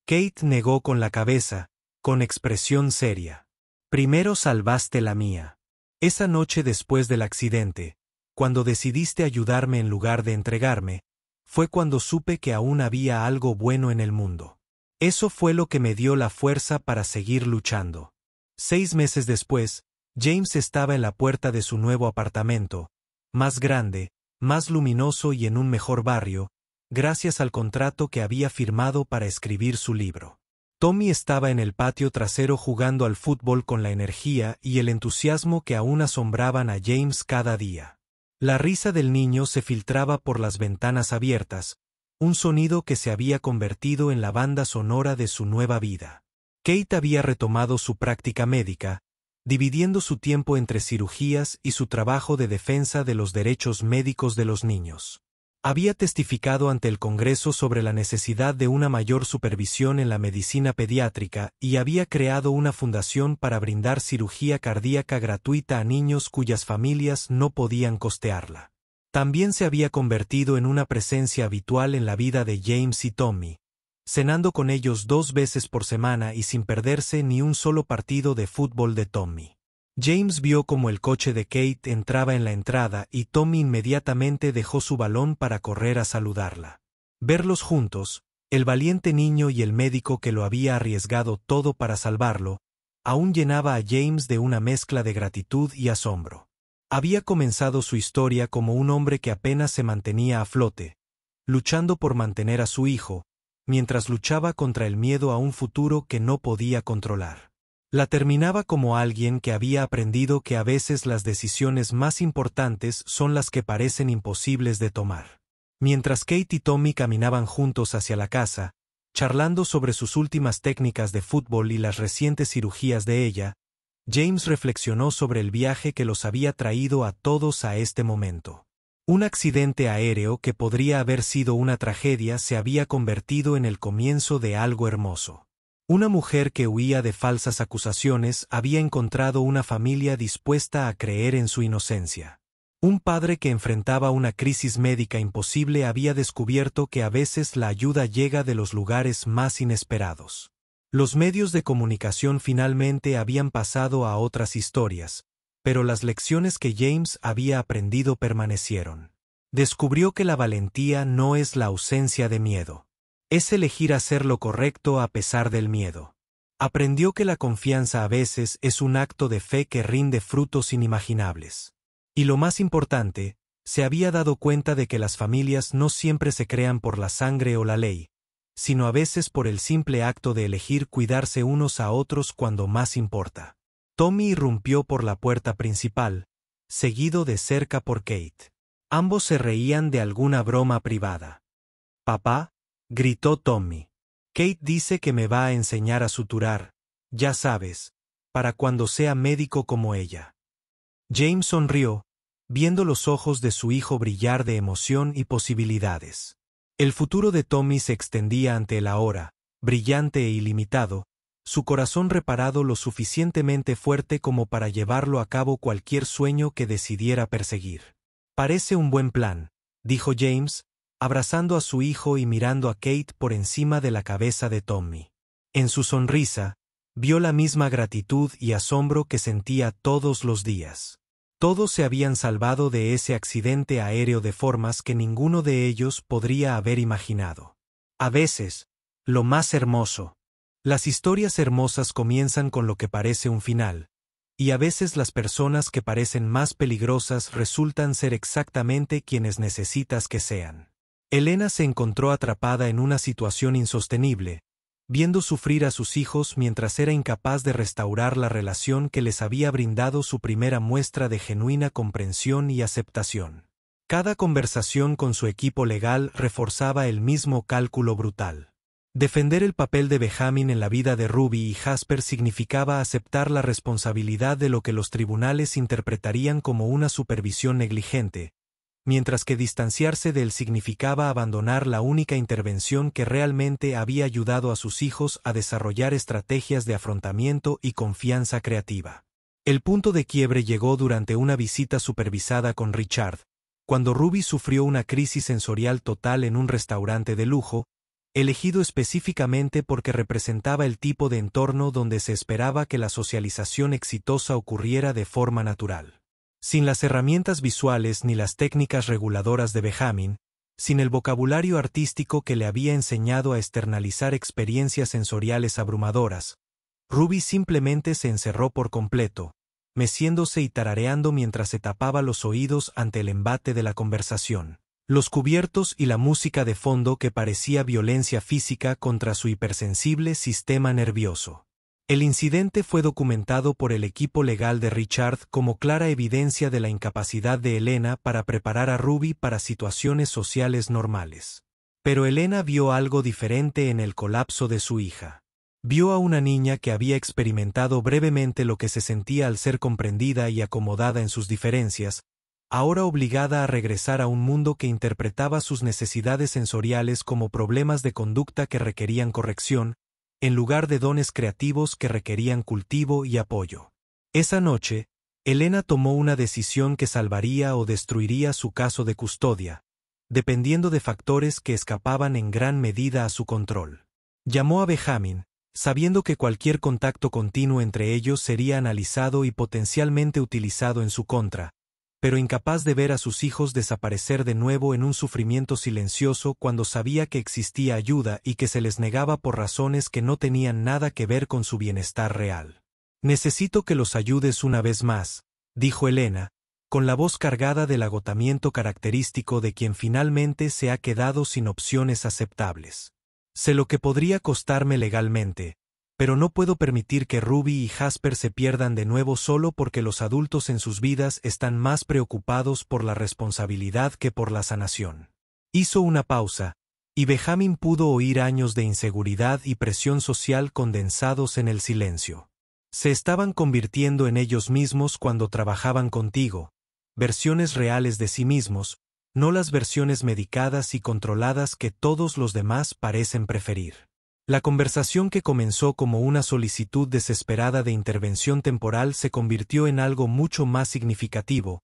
Kate negó con la cabeza, con expresión seria. «Primero salvaste la mía. Esa noche después del accidente, cuando decidiste ayudarme en lugar de entregarme, fue cuando supe que aún había algo bueno en el mundo. Eso fue lo que me dio la fuerza para seguir luchando». 6 meses después, James estaba en la puerta de su nuevo apartamento, más grande, más luminoso y en un mejor barrio, gracias al contrato que había firmado para escribir su libro. Tommy estaba en el patio trasero jugando al fútbol con la energía y el entusiasmo que aún asombraban a James cada día. La risa del niño se filtraba por las ventanas abiertas, un sonido que se había convertido en la banda sonora de su nueva vida. Kate había retomado su práctica médica, dividiendo su tiempo entre cirugías y su trabajo de defensa de los derechos médicos de los niños. Había testificado ante el Congreso sobre la necesidad de una mayor supervisión en la medicina pediátrica y había creado una fundación para brindar cirugía cardíaca gratuita a niños cuyas familias no podían costearla. También se había convertido en una presencia habitual en la vida de James y Tommy, cenando con ellos 2 veces por semana y sin perderse ni un solo partido de fútbol de Tommy. James vio cómo el coche de Kate entraba en la entrada y Tommy inmediatamente dejó su balón para correr a saludarla. Verlos juntos, el valiente niño y el médico que lo había arriesgado todo para salvarlo, aún llenaba a James de una mezcla de gratitud y asombro. Había comenzado su historia como un hombre que apenas se mantenía a flote, luchando por mantener a su hijo, mientras luchaba contra el miedo a un futuro que no podía controlar. La terminaba como alguien que había aprendido que a veces las decisiones más importantes son las que parecen imposibles de tomar. Mientras Kate y Tommy caminaban juntos hacia la casa, charlando sobre sus últimas técnicas de fútbol y las recientes cirugías de ella, James reflexionó sobre el viaje que los había traído a todos a este momento. Un accidente aéreo que podría haber sido una tragedia se había convertido en el comienzo de algo hermoso. Una mujer que huía de falsas acusaciones había encontrado una familia dispuesta a creer en su inocencia. Un padre que enfrentaba una crisis médica imposible había descubierto que a veces la ayuda llega de los lugares más inesperados. Los medios de comunicación finalmente habían pasado a otras historias, pero las lecciones que James había aprendido permanecieron. Descubrió que la valentía no es la ausencia de miedo. Es elegir hacer lo correcto a pesar del miedo. Aprendió que la confianza a veces es un acto de fe que rinde frutos inimaginables. Y lo más importante, se había dado cuenta de que las familias no siempre se crean por la sangre o la ley, sino a veces por el simple acto de elegir cuidarse unos a otros cuando más importa. Tommy irrumpió por la puerta principal, seguido de cerca por Kate. Ambos se reían de alguna broma privada. «Papá», gritó Tommy. «Kate dice que me va a enseñar a suturar, ya sabes, para cuando sea médico como ella». James sonrió, viendo los ojos de su hijo brillar de emoción y posibilidades. El futuro de Tommy se extendía ante él ahora, brillante e ilimitado, su corazón reparado lo suficientemente fuerte como para llevarlo a cabo cualquier sueño que decidiera perseguir. «Parece un buen plan», dijo James, abrazando a su hijo y mirando a Kate por encima de la cabeza de Tommy. En su sonrisa, vio la misma gratitud y asombro que sentía todos los días. Todos se habían salvado de ese accidente aéreo de formas que ninguno de ellos podría haber imaginado. A veces, lo más hermoso. Las historias hermosas comienzan con lo que parece un final, y a veces las personas que parecen más peligrosas resultan ser exactamente quienes necesitas que sean. Elena se encontró atrapada en una situación insostenible, viendo sufrir a sus hijos mientras era incapaz de restaurar la relación que les había brindado su primera muestra de genuina comprensión y aceptación. Cada conversación con su equipo legal reforzaba el mismo cálculo brutal. Defender el papel de Benjamin en la vida de Ruby y Jasper significaba aceptar la responsabilidad de lo que los tribunales interpretarían como una supervisión negligente, mientras que distanciarse de él significaba abandonar la única intervención que realmente había ayudado a sus hijos a desarrollar estrategias de afrontamiento y confianza creativa. El punto de quiebre llegó durante una visita supervisada con Richard, cuando Ruby sufrió una crisis sensorial total en un restaurante de lujo, elegido específicamente porque representaba el tipo de entorno donde se esperaba que la socialización exitosa ocurriera de forma natural. Sin las herramientas visuales ni las técnicas reguladoras de Benjamin, sin el vocabulario artístico que le había enseñado a externalizar experiencias sensoriales abrumadoras, Ruby simplemente se encerró por completo, meciéndose y tarareando mientras se tapaba los oídos ante el embate de la conversación, los cubiertos y la música de fondo que parecía violencia física contra su hipersensible sistema nervioso. El incidente fue documentado por el equipo legal de Richard como clara evidencia de la incapacidad de Elena para preparar a Ruby para situaciones sociales normales. Pero Elena vio algo diferente en el colapso de su hija. Vio a una niña que había experimentado brevemente lo que se sentía al ser comprendida y acomodada en sus diferencias, ahora obligada a regresar a un mundo que interpretaba sus necesidades sensoriales como problemas de conducta que requerían corrección, en lugar de dones creativos que requerían cultivo y apoyo. Esa noche, Elena tomó una decisión que salvaría o destruiría su caso de custodia, dependiendo de factores que escapaban en gran medida a su control. Llamó a Benjamin, sabiendo que cualquier contacto continuo entre ellos sería analizado y potencialmente utilizado en su contra, pero incapaz de ver a sus hijos desaparecer de nuevo en un sufrimiento silencioso cuando sabía que existía ayuda y que se les negaba por razones que no tenían nada que ver con su bienestar real. «Necesito que los ayudes una vez más», dijo Elena, con la voz cargada del agotamiento característico de quien finalmente se ha quedado sin opciones aceptables. «Sé lo que podría costarme legalmente, pero no puedo permitir que Ruby y Jasper se pierdan de nuevo solo porque los adultos en sus vidas están más preocupados por la responsabilidad que por la sanación». Hizo una pausa, y Benjamin pudo oír años de inseguridad y presión social condensados en el silencio. Se estaban convirtiendo en ellos mismos cuando trabajaban contigo, versiones reales de sí mismos, no las versiones medicadas y controladas que todos los demás parecen preferir. La conversación que comenzó como una solicitud desesperada de intervención temporal se convirtió en algo mucho más significativo,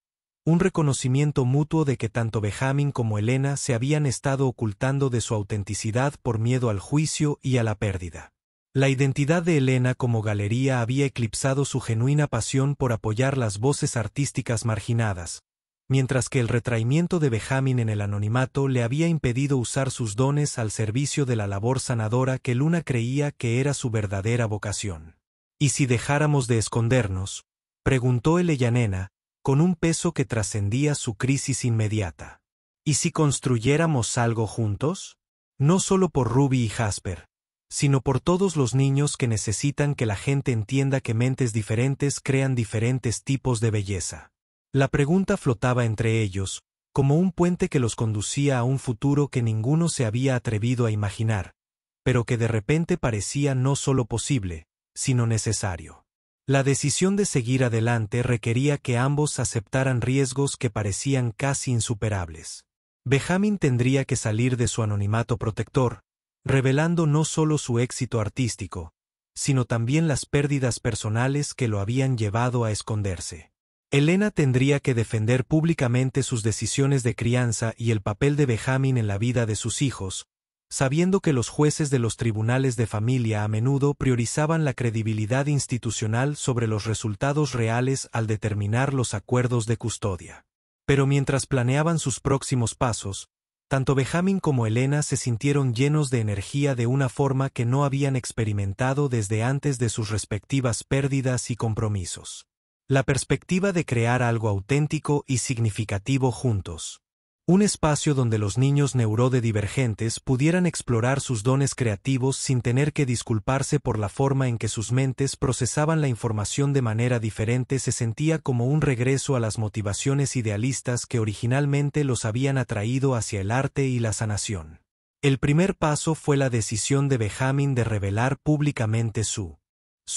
Un reconocimiento mutuo de que tanto Benjamin como Elena se habían estado ocultando de su autenticidad por miedo al juicio y a la pérdida. La identidad de Elena como galería había eclipsado su genuina pasión por apoyar las voces artísticas marginadas, mientras que el retraimiento de Benjamin en el anonimato le había impedido usar sus dones al servicio de la labor sanadora que Luna creía que era su verdadera vocación. ¿Y si dejáramos de escondernos?, preguntó Eleyanena, con un peso que trascendía su crisis inmediata. ¿Y si construyéramos algo juntos? No solo por Ruby y Jasper, sino por todos los niños que necesitan que la gente entienda que mentes diferentes crean diferentes tipos de belleza. La pregunta flotaba entre ellos, como un puente que los conducía a un futuro que ninguno se había atrevido a imaginar, pero que de repente parecía no solo posible, sino necesario. La decisión de seguir adelante requería que ambos aceptaran riesgos que parecían casi insuperables. Benjamin tendría que salir de su anonimato protector, revelando no solo su éxito artístico, sino también las pérdidas personales que lo habían llevado a esconderse. Elena tendría que defender públicamente sus decisiones de crianza y el papel de Benjamin en la vida de sus hijos, sabiendo que los jueces de los tribunales de familia a menudo priorizaban la credibilidad institucional sobre los resultados reales al determinar los acuerdos de custodia. Pero mientras planeaban sus próximos pasos, tanto Benjamin como Elena se sintieron llenos de energía de una forma que no habían experimentado desde antes de sus respectivas pérdidas y compromisos. La perspectiva de crear algo auténtico y significativo juntos. Un espacio donde los niños neurodivergentes pudieran explorar sus dones creativos sin tener que disculparse por la forma en que sus mentes procesaban la información de manera diferente se sentía como un regreso a las motivaciones idealistas que originalmente los habían atraído hacia el arte y la sanación. El primer paso fue la decisión de Benjamin de revelar públicamente su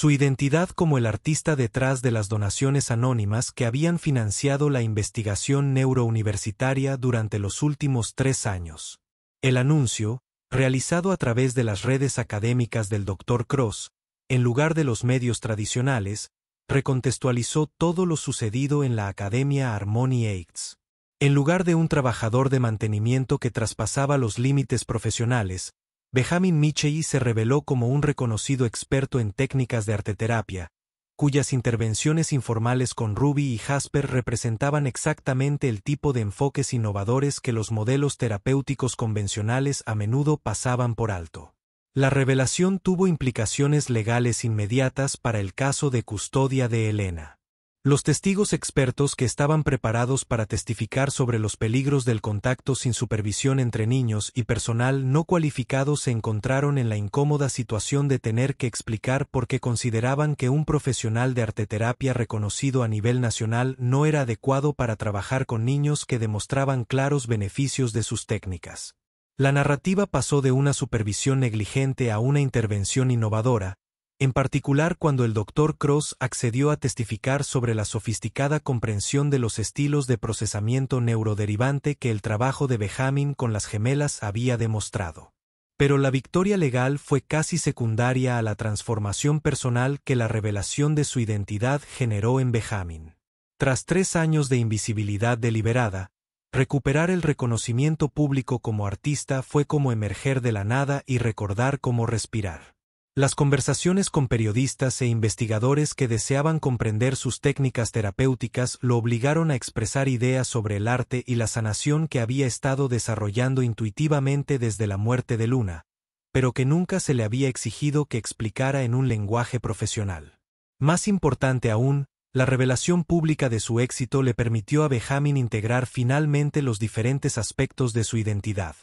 identidad como el artista detrás de las donaciones anónimas que habían financiado la investigación neurouniversitaria durante los últimos 3 años. El anuncio, realizado a través de las redes académicas del Dr. Cross, en lugar de los medios tradicionales, recontextualizó todo lo sucedido en la Academia Harmony Heights. En lugar de un trabajador de mantenimiento que traspasaba los límites profesionales, Benjamin Michei se reveló como un reconocido experto en técnicas de arteterapia, cuyas intervenciones informales con Ruby y Jasper representaban exactamente el tipo de enfoques innovadores que los modelos terapéuticos convencionales a menudo pasaban por alto. La revelación tuvo implicaciones legales inmediatas para el caso de custodia de Elena. Los testigos expertos que estaban preparados para testificar sobre los peligros del contacto sin supervisión entre niños y personal no cualificado se encontraron en la incómoda situación de tener que explicar por qué consideraban que un profesional de arteterapia reconocido a nivel nacional no era adecuado para trabajar con niños que demostraban claros beneficios de sus técnicas. La narrativa pasó de una supervisión negligente a una intervención innovadora, en particular cuando el Dr. Cross accedió a testificar sobre la sofisticada comprensión de los estilos de procesamiento neuroderivante que el trabajo de Benjamin con las gemelas había demostrado. Pero la victoria legal fue casi secundaria a la transformación personal que la revelación de su identidad generó en Benjamin. Tras 3 años de invisibilidad deliberada, recuperar el reconocimiento público como artista fue como emerger de la nada y recordar cómo respirar. Las conversaciones con periodistas e investigadores que deseaban comprender sus técnicas terapéuticas lo obligaron a expresar ideas sobre el arte y la sanación que había estado desarrollando intuitivamente desde la muerte de Luna, pero que nunca se le había exigido que explicara en un lenguaje profesional. Más importante aún, la revelación pública de su éxito le permitió a Benjamin integrar finalmente los diferentes aspectos de su identidad.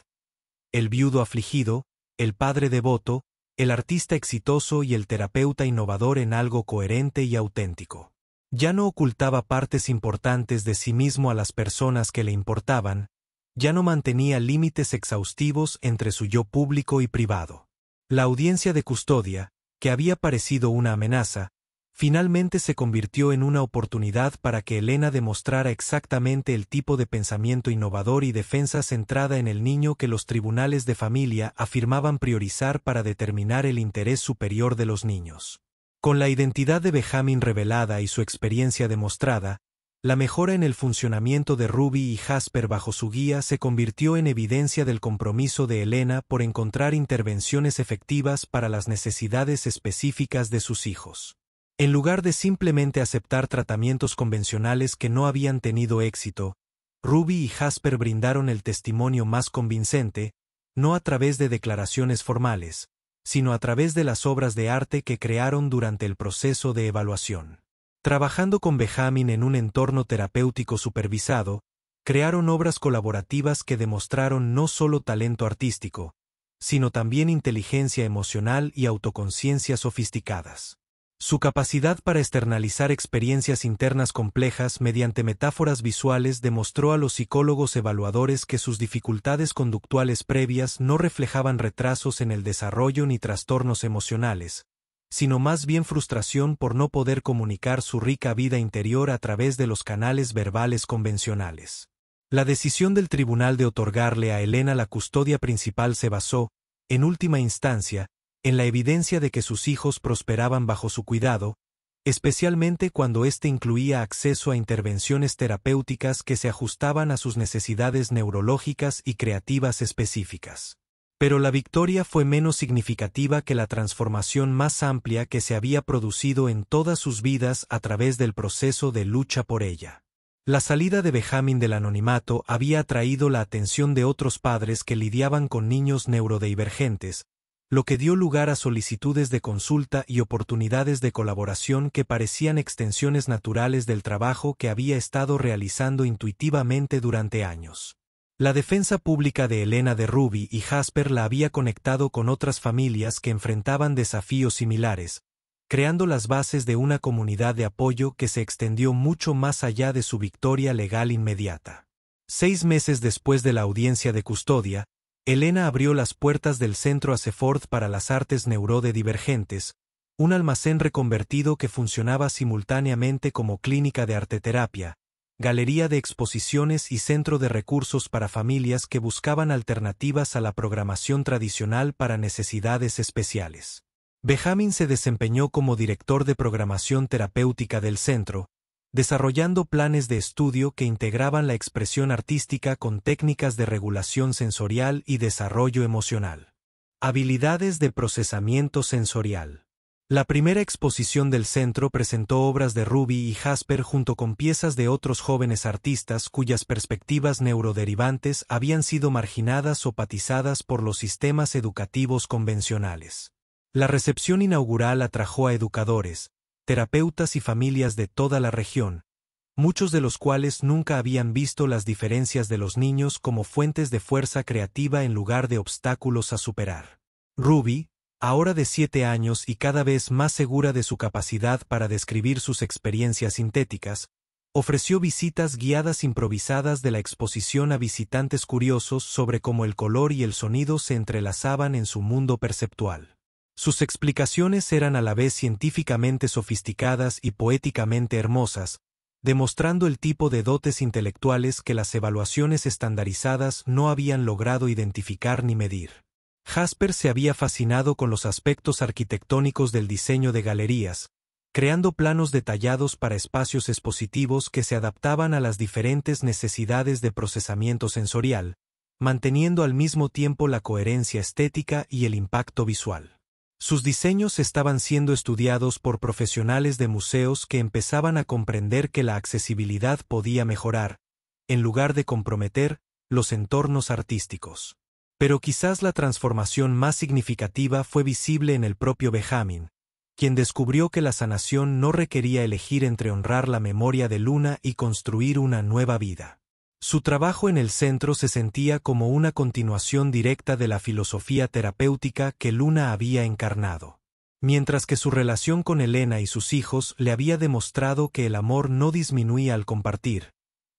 El viudo afligido, el padre devoto, el artista exitoso y el terapeuta innovador en algo coherente y auténtico. Ya no ocultaba partes importantes de sí mismo a las personas que le importaban, ya no mantenía límites exhaustivos entre su yo público y privado. La audiencia de custodia, que había parecido una amenaza, finalmente se convirtió en una oportunidad para que Elena demostrara exactamente el tipo de pensamiento innovador y defensa centrada en el niño que los tribunales de familia afirmaban priorizar para determinar el interés superior de los niños. Con la identidad de Benjamin revelada y su experiencia demostrada, La mejora en el funcionamiento de Ruby y Jasper bajo su guía se convirtió en evidencia del compromiso de Elena por encontrar intervenciones efectivas para las necesidades específicas de sus hijos. En lugar de simplemente aceptar tratamientos convencionales que no habían tenido éxito, Ruby y Jasper brindaron el testimonio más convincente, no a través de declaraciones formales, sino a través de las obras de arte que crearon durante el proceso de evaluación. Trabajando con Benjamin en un entorno terapéutico supervisado, crearon obras colaborativas que demostraron no solo talento artístico, sino también inteligencia emocional y autoconciencia sofisticadas. Su capacidad para externalizar experiencias internas complejas mediante metáforas visuales demostró a los psicólogos evaluadores que sus dificultades conductuales previas no reflejaban retrasos en el desarrollo ni trastornos emocionales, sino más bien frustración por no poder comunicar su rica vida interior a través de los canales verbales convencionales. La decisión del tribunal de otorgarle a Elena la custodia principal se basó, en última instancia, en la evidencia de que sus hijos prosperaban bajo su cuidado, especialmente cuando éste incluía acceso a intervenciones terapéuticas que se ajustaban a sus necesidades neurológicas y creativas específicas. Pero la victoria fue menos significativa que la transformación más amplia que se había producido en todas sus vidas a través del proceso de lucha por ella. La salida de Benjamin del anonimato había atraído la atención de otros padres que lidiaban con niños neurodivergentes, lo que dio lugar a solicitudes de consulta y oportunidades de colaboración que parecían extensiones naturales del trabajo que había estado realizando intuitivamente durante años. La defensa pública de Elena de Ruby y Jasper la había conectado con otras familias que enfrentaban desafíos similares, creando las bases de una comunidad de apoyo que se extendió mucho más allá de su victoria legal inmediata. 6 meses después de la audiencia de custodia, Elena abrió las puertas del Centro Aseford para las Artes Neurodivergentes, un almacén reconvertido que funcionaba simultáneamente como clínica de arteterapia, galería de exposiciones y centro de recursos para familias que buscaban alternativas a la programación tradicional para necesidades especiales. Benjamin se desempeñó como director de programación terapéutica del centro, desarrollando planes de estudio que integraban la expresión artística con técnicas de regulación sensorial y desarrollo emocional. Habilidades de procesamiento sensorial. La primera exposición del centro presentó obras de Ruby y Jasper junto con piezas de otros jóvenes artistas cuyas perspectivas neuroderivantes habían sido marginadas o patizadas por los sistemas educativos convencionales. La recepción inaugural atrajo a educadores, terapeutas y familias de toda la región, muchos de los cuales nunca habían visto las diferencias de los niños como fuentes de fuerza creativa en lugar de obstáculos a superar. Ruby, ahora de 7 años y cada vez más segura de su capacidad para describir sus experiencias sintéticas, ofreció visitas guiadas improvisadas de la exposición a visitantes curiosos sobre cómo el color y el sonido se entrelazaban en su mundo perceptual. Sus explicaciones eran a la vez científicamente sofisticadas y poéticamente hermosas, demostrando el tipo de dotes intelectuales que las evaluaciones estandarizadas no habían logrado identificar ni medir. Jasper se había fascinado con los aspectos arquitectónicos del diseño de galerías, creando planos detallados para espacios expositivos que se adaptaban a las diferentes necesidades de procesamiento sensorial, manteniendo al mismo tiempo la coherencia estética y el impacto visual. Sus diseños estaban siendo estudiados por profesionales de museos que empezaban a comprender que la accesibilidad podía mejorar, en lugar de comprometer, los entornos artísticos. Pero quizás la transformación más significativa fue visible en el propio Benjamin, quien descubrió que la sanación no requería elegir entre honrar la memoria de Luna y construir una nueva vida. Su trabajo en el centro se sentía como una continuación directa de la filosofía terapéutica que Luna había encarnado. Mientras que su relación con Elena y sus hijos le había demostrado que el amor no disminuía al compartir,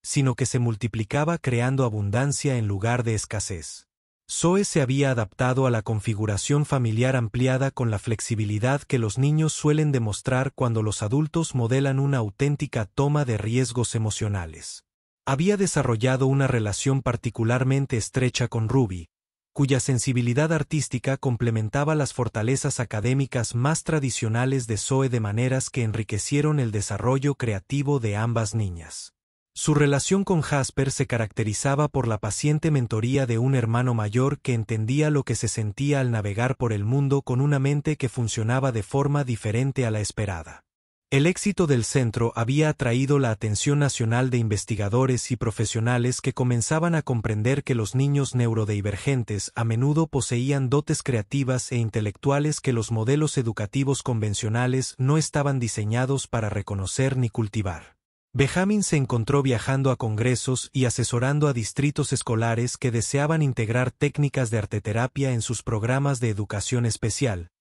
sino que se multiplicaba creando abundancia en lugar de escasez. Zoe se había adaptado a la configuración familiar ampliada con la flexibilidad que los niños suelen demostrar cuando los adultos modelan una auténtica toma de riesgos emocionales. Había desarrollado una relación particularmente estrecha con Ruby, cuya sensibilidad artística complementaba las fortalezas académicas más tradicionales de Zoe de maneras que enriquecieron el desarrollo creativo de ambas niñas. Su relación con Jasper se caracterizaba por la paciente mentoría de un hermano mayor que entendía lo que se sentía al navegar por el mundo con una mente que funcionaba de forma diferente a la esperada. El éxito del centro había atraído la atención nacional de investigadores y profesionales que comenzaban a comprender que los niños neurodivergentes a menudo poseían dotes creativas e intelectuales que los modelos educativos convencionales no estaban diseñados para reconocer ni cultivar. Benjamin se encontró viajando a congresos y asesorando a distritos escolares que deseaban integrar técnicas de arteterapia en sus programas de educación especial,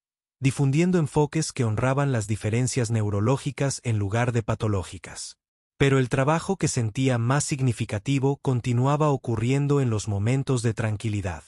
difundiendo enfoques que honraban las diferencias neurológicas en lugar de patológicas. Pero el trabajo que sentía más significativo continuaba ocurriendo en los momentos de tranquilidad.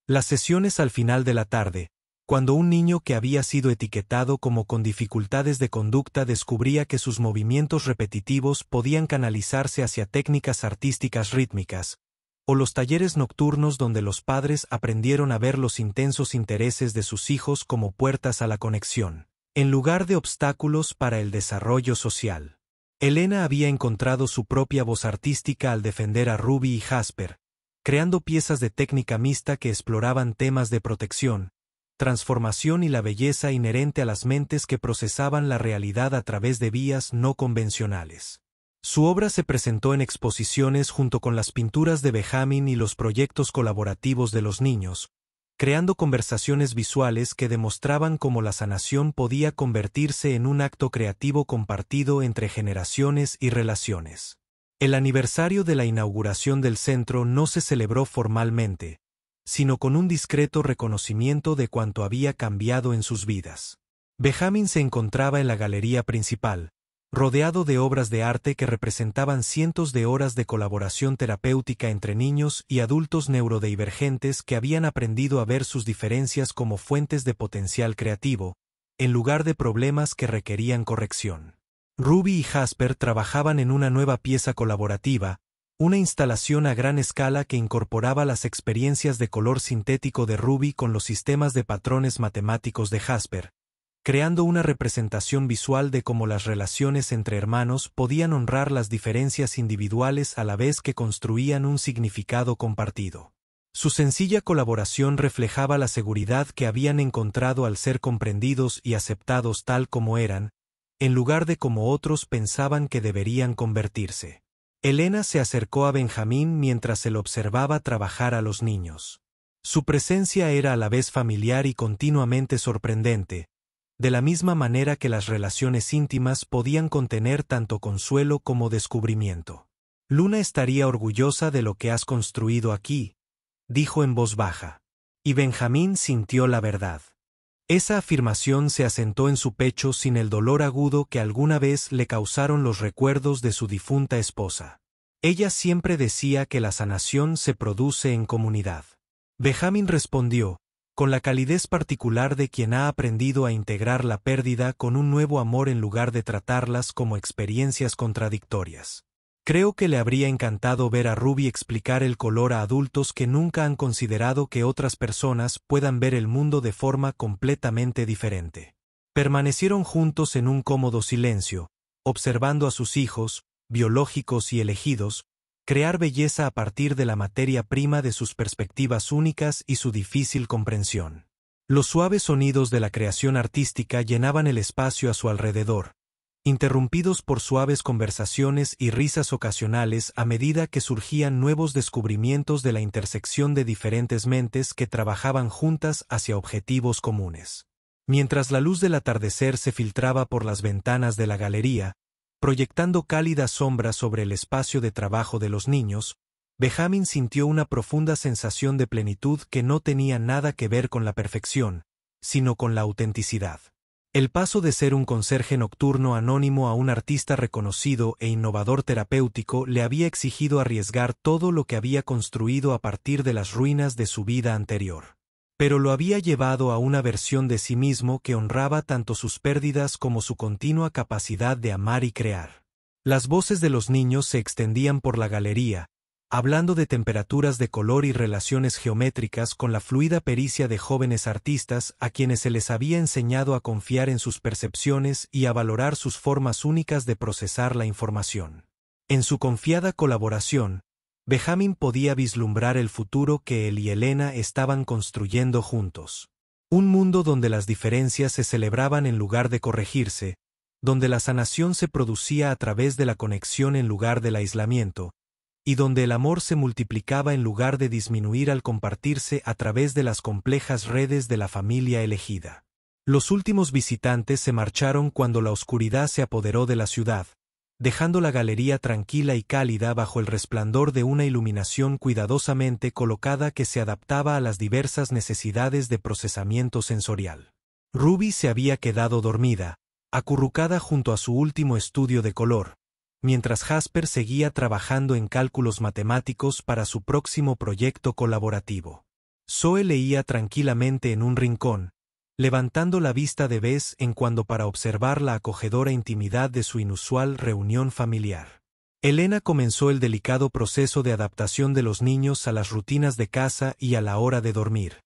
Las sesiones al final de la tarde, cuando un niño que había sido etiquetado como con dificultades de conducta descubría que sus movimientos repetitivos podían canalizarse hacia técnicas artísticas rítmicas, o los talleres nocturnos donde los padres aprendieron a ver los intensos intereses de sus hijos como puertas a la conexión, en lugar de obstáculos para el desarrollo social. Elena había encontrado su propia voz artística al defender a Ruby y Jasper, creando piezas de técnica mixta que exploraban temas de protección, transformación y la belleza inherente a las mentes que procesaban la realidad a través de vías no convencionales. Su obra se presentó en exposiciones junto con las pinturas de Benjamin y los proyectos colaborativos de los niños, creando conversaciones visuales que demostraban cómo la sanación podía convertirse en un acto creativo compartido entre generaciones y relaciones. El aniversario de la inauguración del centro no se celebró formalmente, sino con un discreto reconocimiento de cuanto había cambiado en sus vidas. Benjamin se encontraba en la galería principal, rodeado de obras de arte que representaban cientos de horas de colaboración terapéutica entre niños y adultos neurodivergentes que habían aprendido a ver sus diferencias como fuentes de potencial creativo, en lugar de problemas que requerían corrección. Ruby y Jasper trabajaban en una nueva pieza colaborativa, una instalación a gran escala que incorporaba las experiencias de color sintético de Ruby con los sistemas de patrones matemáticos de Jasper, creando una representación visual de cómo las relaciones entre hermanos podían honrar las diferencias individuales a la vez que construían un significado compartido. Su sencilla colaboración reflejaba la seguridad que habían encontrado al ser comprendidos y aceptados tal como eran, en lugar de como otros pensaban que deberían convertirse. Elena se acercó a Benjamín mientras se lo observaba trabajar a los niños. Su presencia era a la vez familiar y continuamente sorprendente, de la misma manera que las relaciones íntimas podían contener tanto consuelo como descubrimiento. Luna estaría orgullosa de lo que has construido aquí, dijo en voz baja. Y Benjamín sintió la verdad. Esa afirmación se asentó en su pecho sin el dolor agudo que alguna vez le causaron los recuerdos de su difunta esposa. Ella siempre decía que la sanación se produce en comunidad. Benjamín respondió, con la calidez particular de quien ha aprendido a integrar la pérdida con un nuevo amor en lugar de tratarlas como experiencias contradictorias. Creo que le habría encantado ver a Ruby explicar el color a adultos que nunca han considerado que otras personas puedan ver el mundo de forma completamente diferente. Permanecieron juntos en un cómodo silencio, observando a sus hijos, biológicos y elegidos, crear belleza a partir de la materia prima de sus perspectivas únicas y su difícil comprensión. Los suaves sonidos de la creación artística llenaban el espacio a su alrededor, interrumpidos por suaves conversaciones y risas ocasionales a medida que surgían nuevos descubrimientos de la intersección de diferentes mentes que trabajaban juntas hacia objetivos comunes. Mientras la luz del atardecer se filtraba por las ventanas de la galería, proyectando cálida sombra sobre el espacio de trabajo de los niños, Benjamín sintió una profunda sensación de plenitud que no tenía nada que ver con la perfección, sino con la autenticidad. El paso de ser un conserje nocturno anónimo a un artista reconocido e innovador terapéutico le había exigido arriesgar todo lo que había construido a partir de las ruinas de su vida anterior. Pero lo había llevado a una versión de sí mismo que honraba tanto sus pérdidas como su continua capacidad de amar y crear. Las voces de los niños se extendían por la galería, hablando de temperaturas de color y relaciones geométricas con la fluida pericia de jóvenes artistas a quienes se les había enseñado a confiar en sus percepciones y a valorar sus formas únicas de procesar la información. En su confiada colaboración, Benjamin podía vislumbrar el futuro que él y Elena estaban construyendo juntos. Un mundo donde las diferencias se celebraban en lugar de corregirse, donde la sanación se producía a través de la conexión en lugar del aislamiento, y donde el amor se multiplicaba en lugar de disminuir al compartirse a través de las complejas redes de la familia elegida. Los últimos visitantes se marcharon cuando la oscuridad se apoderó de la ciudad, dejando la galería tranquila y cálida bajo el resplandor de una iluminación cuidadosamente colocada que se adaptaba a las diversas necesidades de procesamiento sensorial. Ruby se había quedado dormida, acurrucada junto a su último estudio de color, mientras Jasper seguía trabajando en cálculos matemáticos para su próximo proyecto colaborativo. Zoe leía tranquilamente en un rincón, levantando la vista de vez en cuando para observar la acogedora intimidad de su inusual reunión familiar. Elena comenzó el delicado proceso de adaptación de los niños a las rutinas de casa y a la hora de dormir.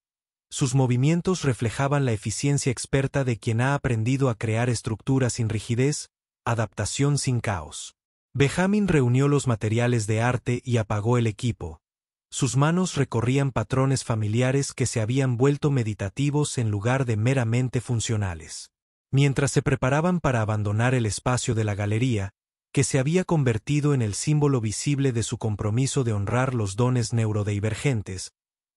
Sus movimientos reflejaban la eficiencia experta de quien ha aprendido a crear estructuras sin rigidez, adaptación sin caos. Benjamin reunió los materiales de arte y apagó el equipo. Sus manos recorrían patrones familiares que se habían vuelto meditativos en lugar de meramente funcionales. Mientras se preparaban para abandonar el espacio de la galería, que se había convertido en el símbolo visible de su compromiso de honrar los dones neurodivergentes,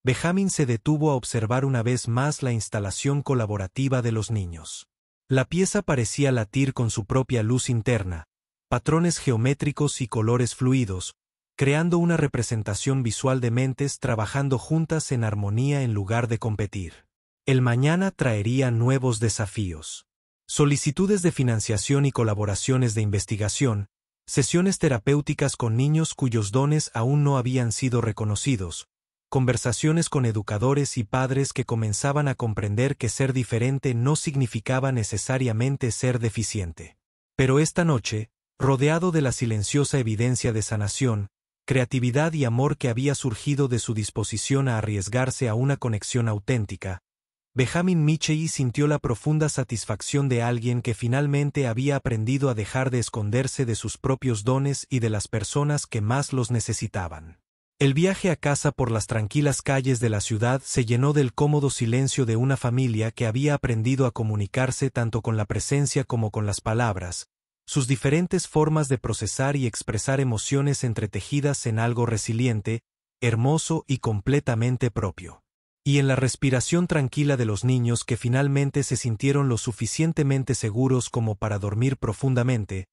Benjamin se detuvo a observar una vez más la instalación colaborativa de los niños. La pieza parecía latir con su propia luz interna, patrones geométricos y colores fluidos, creando una representación visual de mentes trabajando juntas en armonía en lugar de competir. El mañana traería nuevos desafíos. Solicitudes de financiación y colaboraciones de investigación, sesiones terapéuticas con niños cuyos dones aún no habían sido reconocidos, conversaciones con educadores y padres que comenzaban a comprender que ser diferente no significaba necesariamente ser deficiente. Pero esta noche, rodeado de la silenciosa evidencia de sanación, creatividad y amor que había surgido de su disposición a arriesgarse a una conexión auténtica, Benjamin Michei sintió la profunda satisfacción de alguien que finalmente había aprendido a dejar de esconderse de sus propios dones y de las personas que más los necesitaban. El viaje a casa por las tranquilas calles de la ciudad se llenó del cómodo silencio de una familia que había aprendido a comunicarse tanto con la presencia como con las palabras, sus diferentes formas de procesar y expresar emociones entretejidas en algo resiliente, hermoso y completamente propio. Y en la respiración tranquila de los niños que finalmente se sintieron lo suficientemente seguros como para dormir profundamente,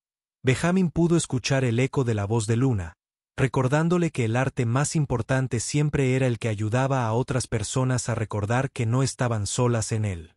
Benjamin pudo escuchar el eco de la voz de Luna, recordándole que el arte más importante siempre era el que ayudaba a otras personas a recordar que no estaban solas en él.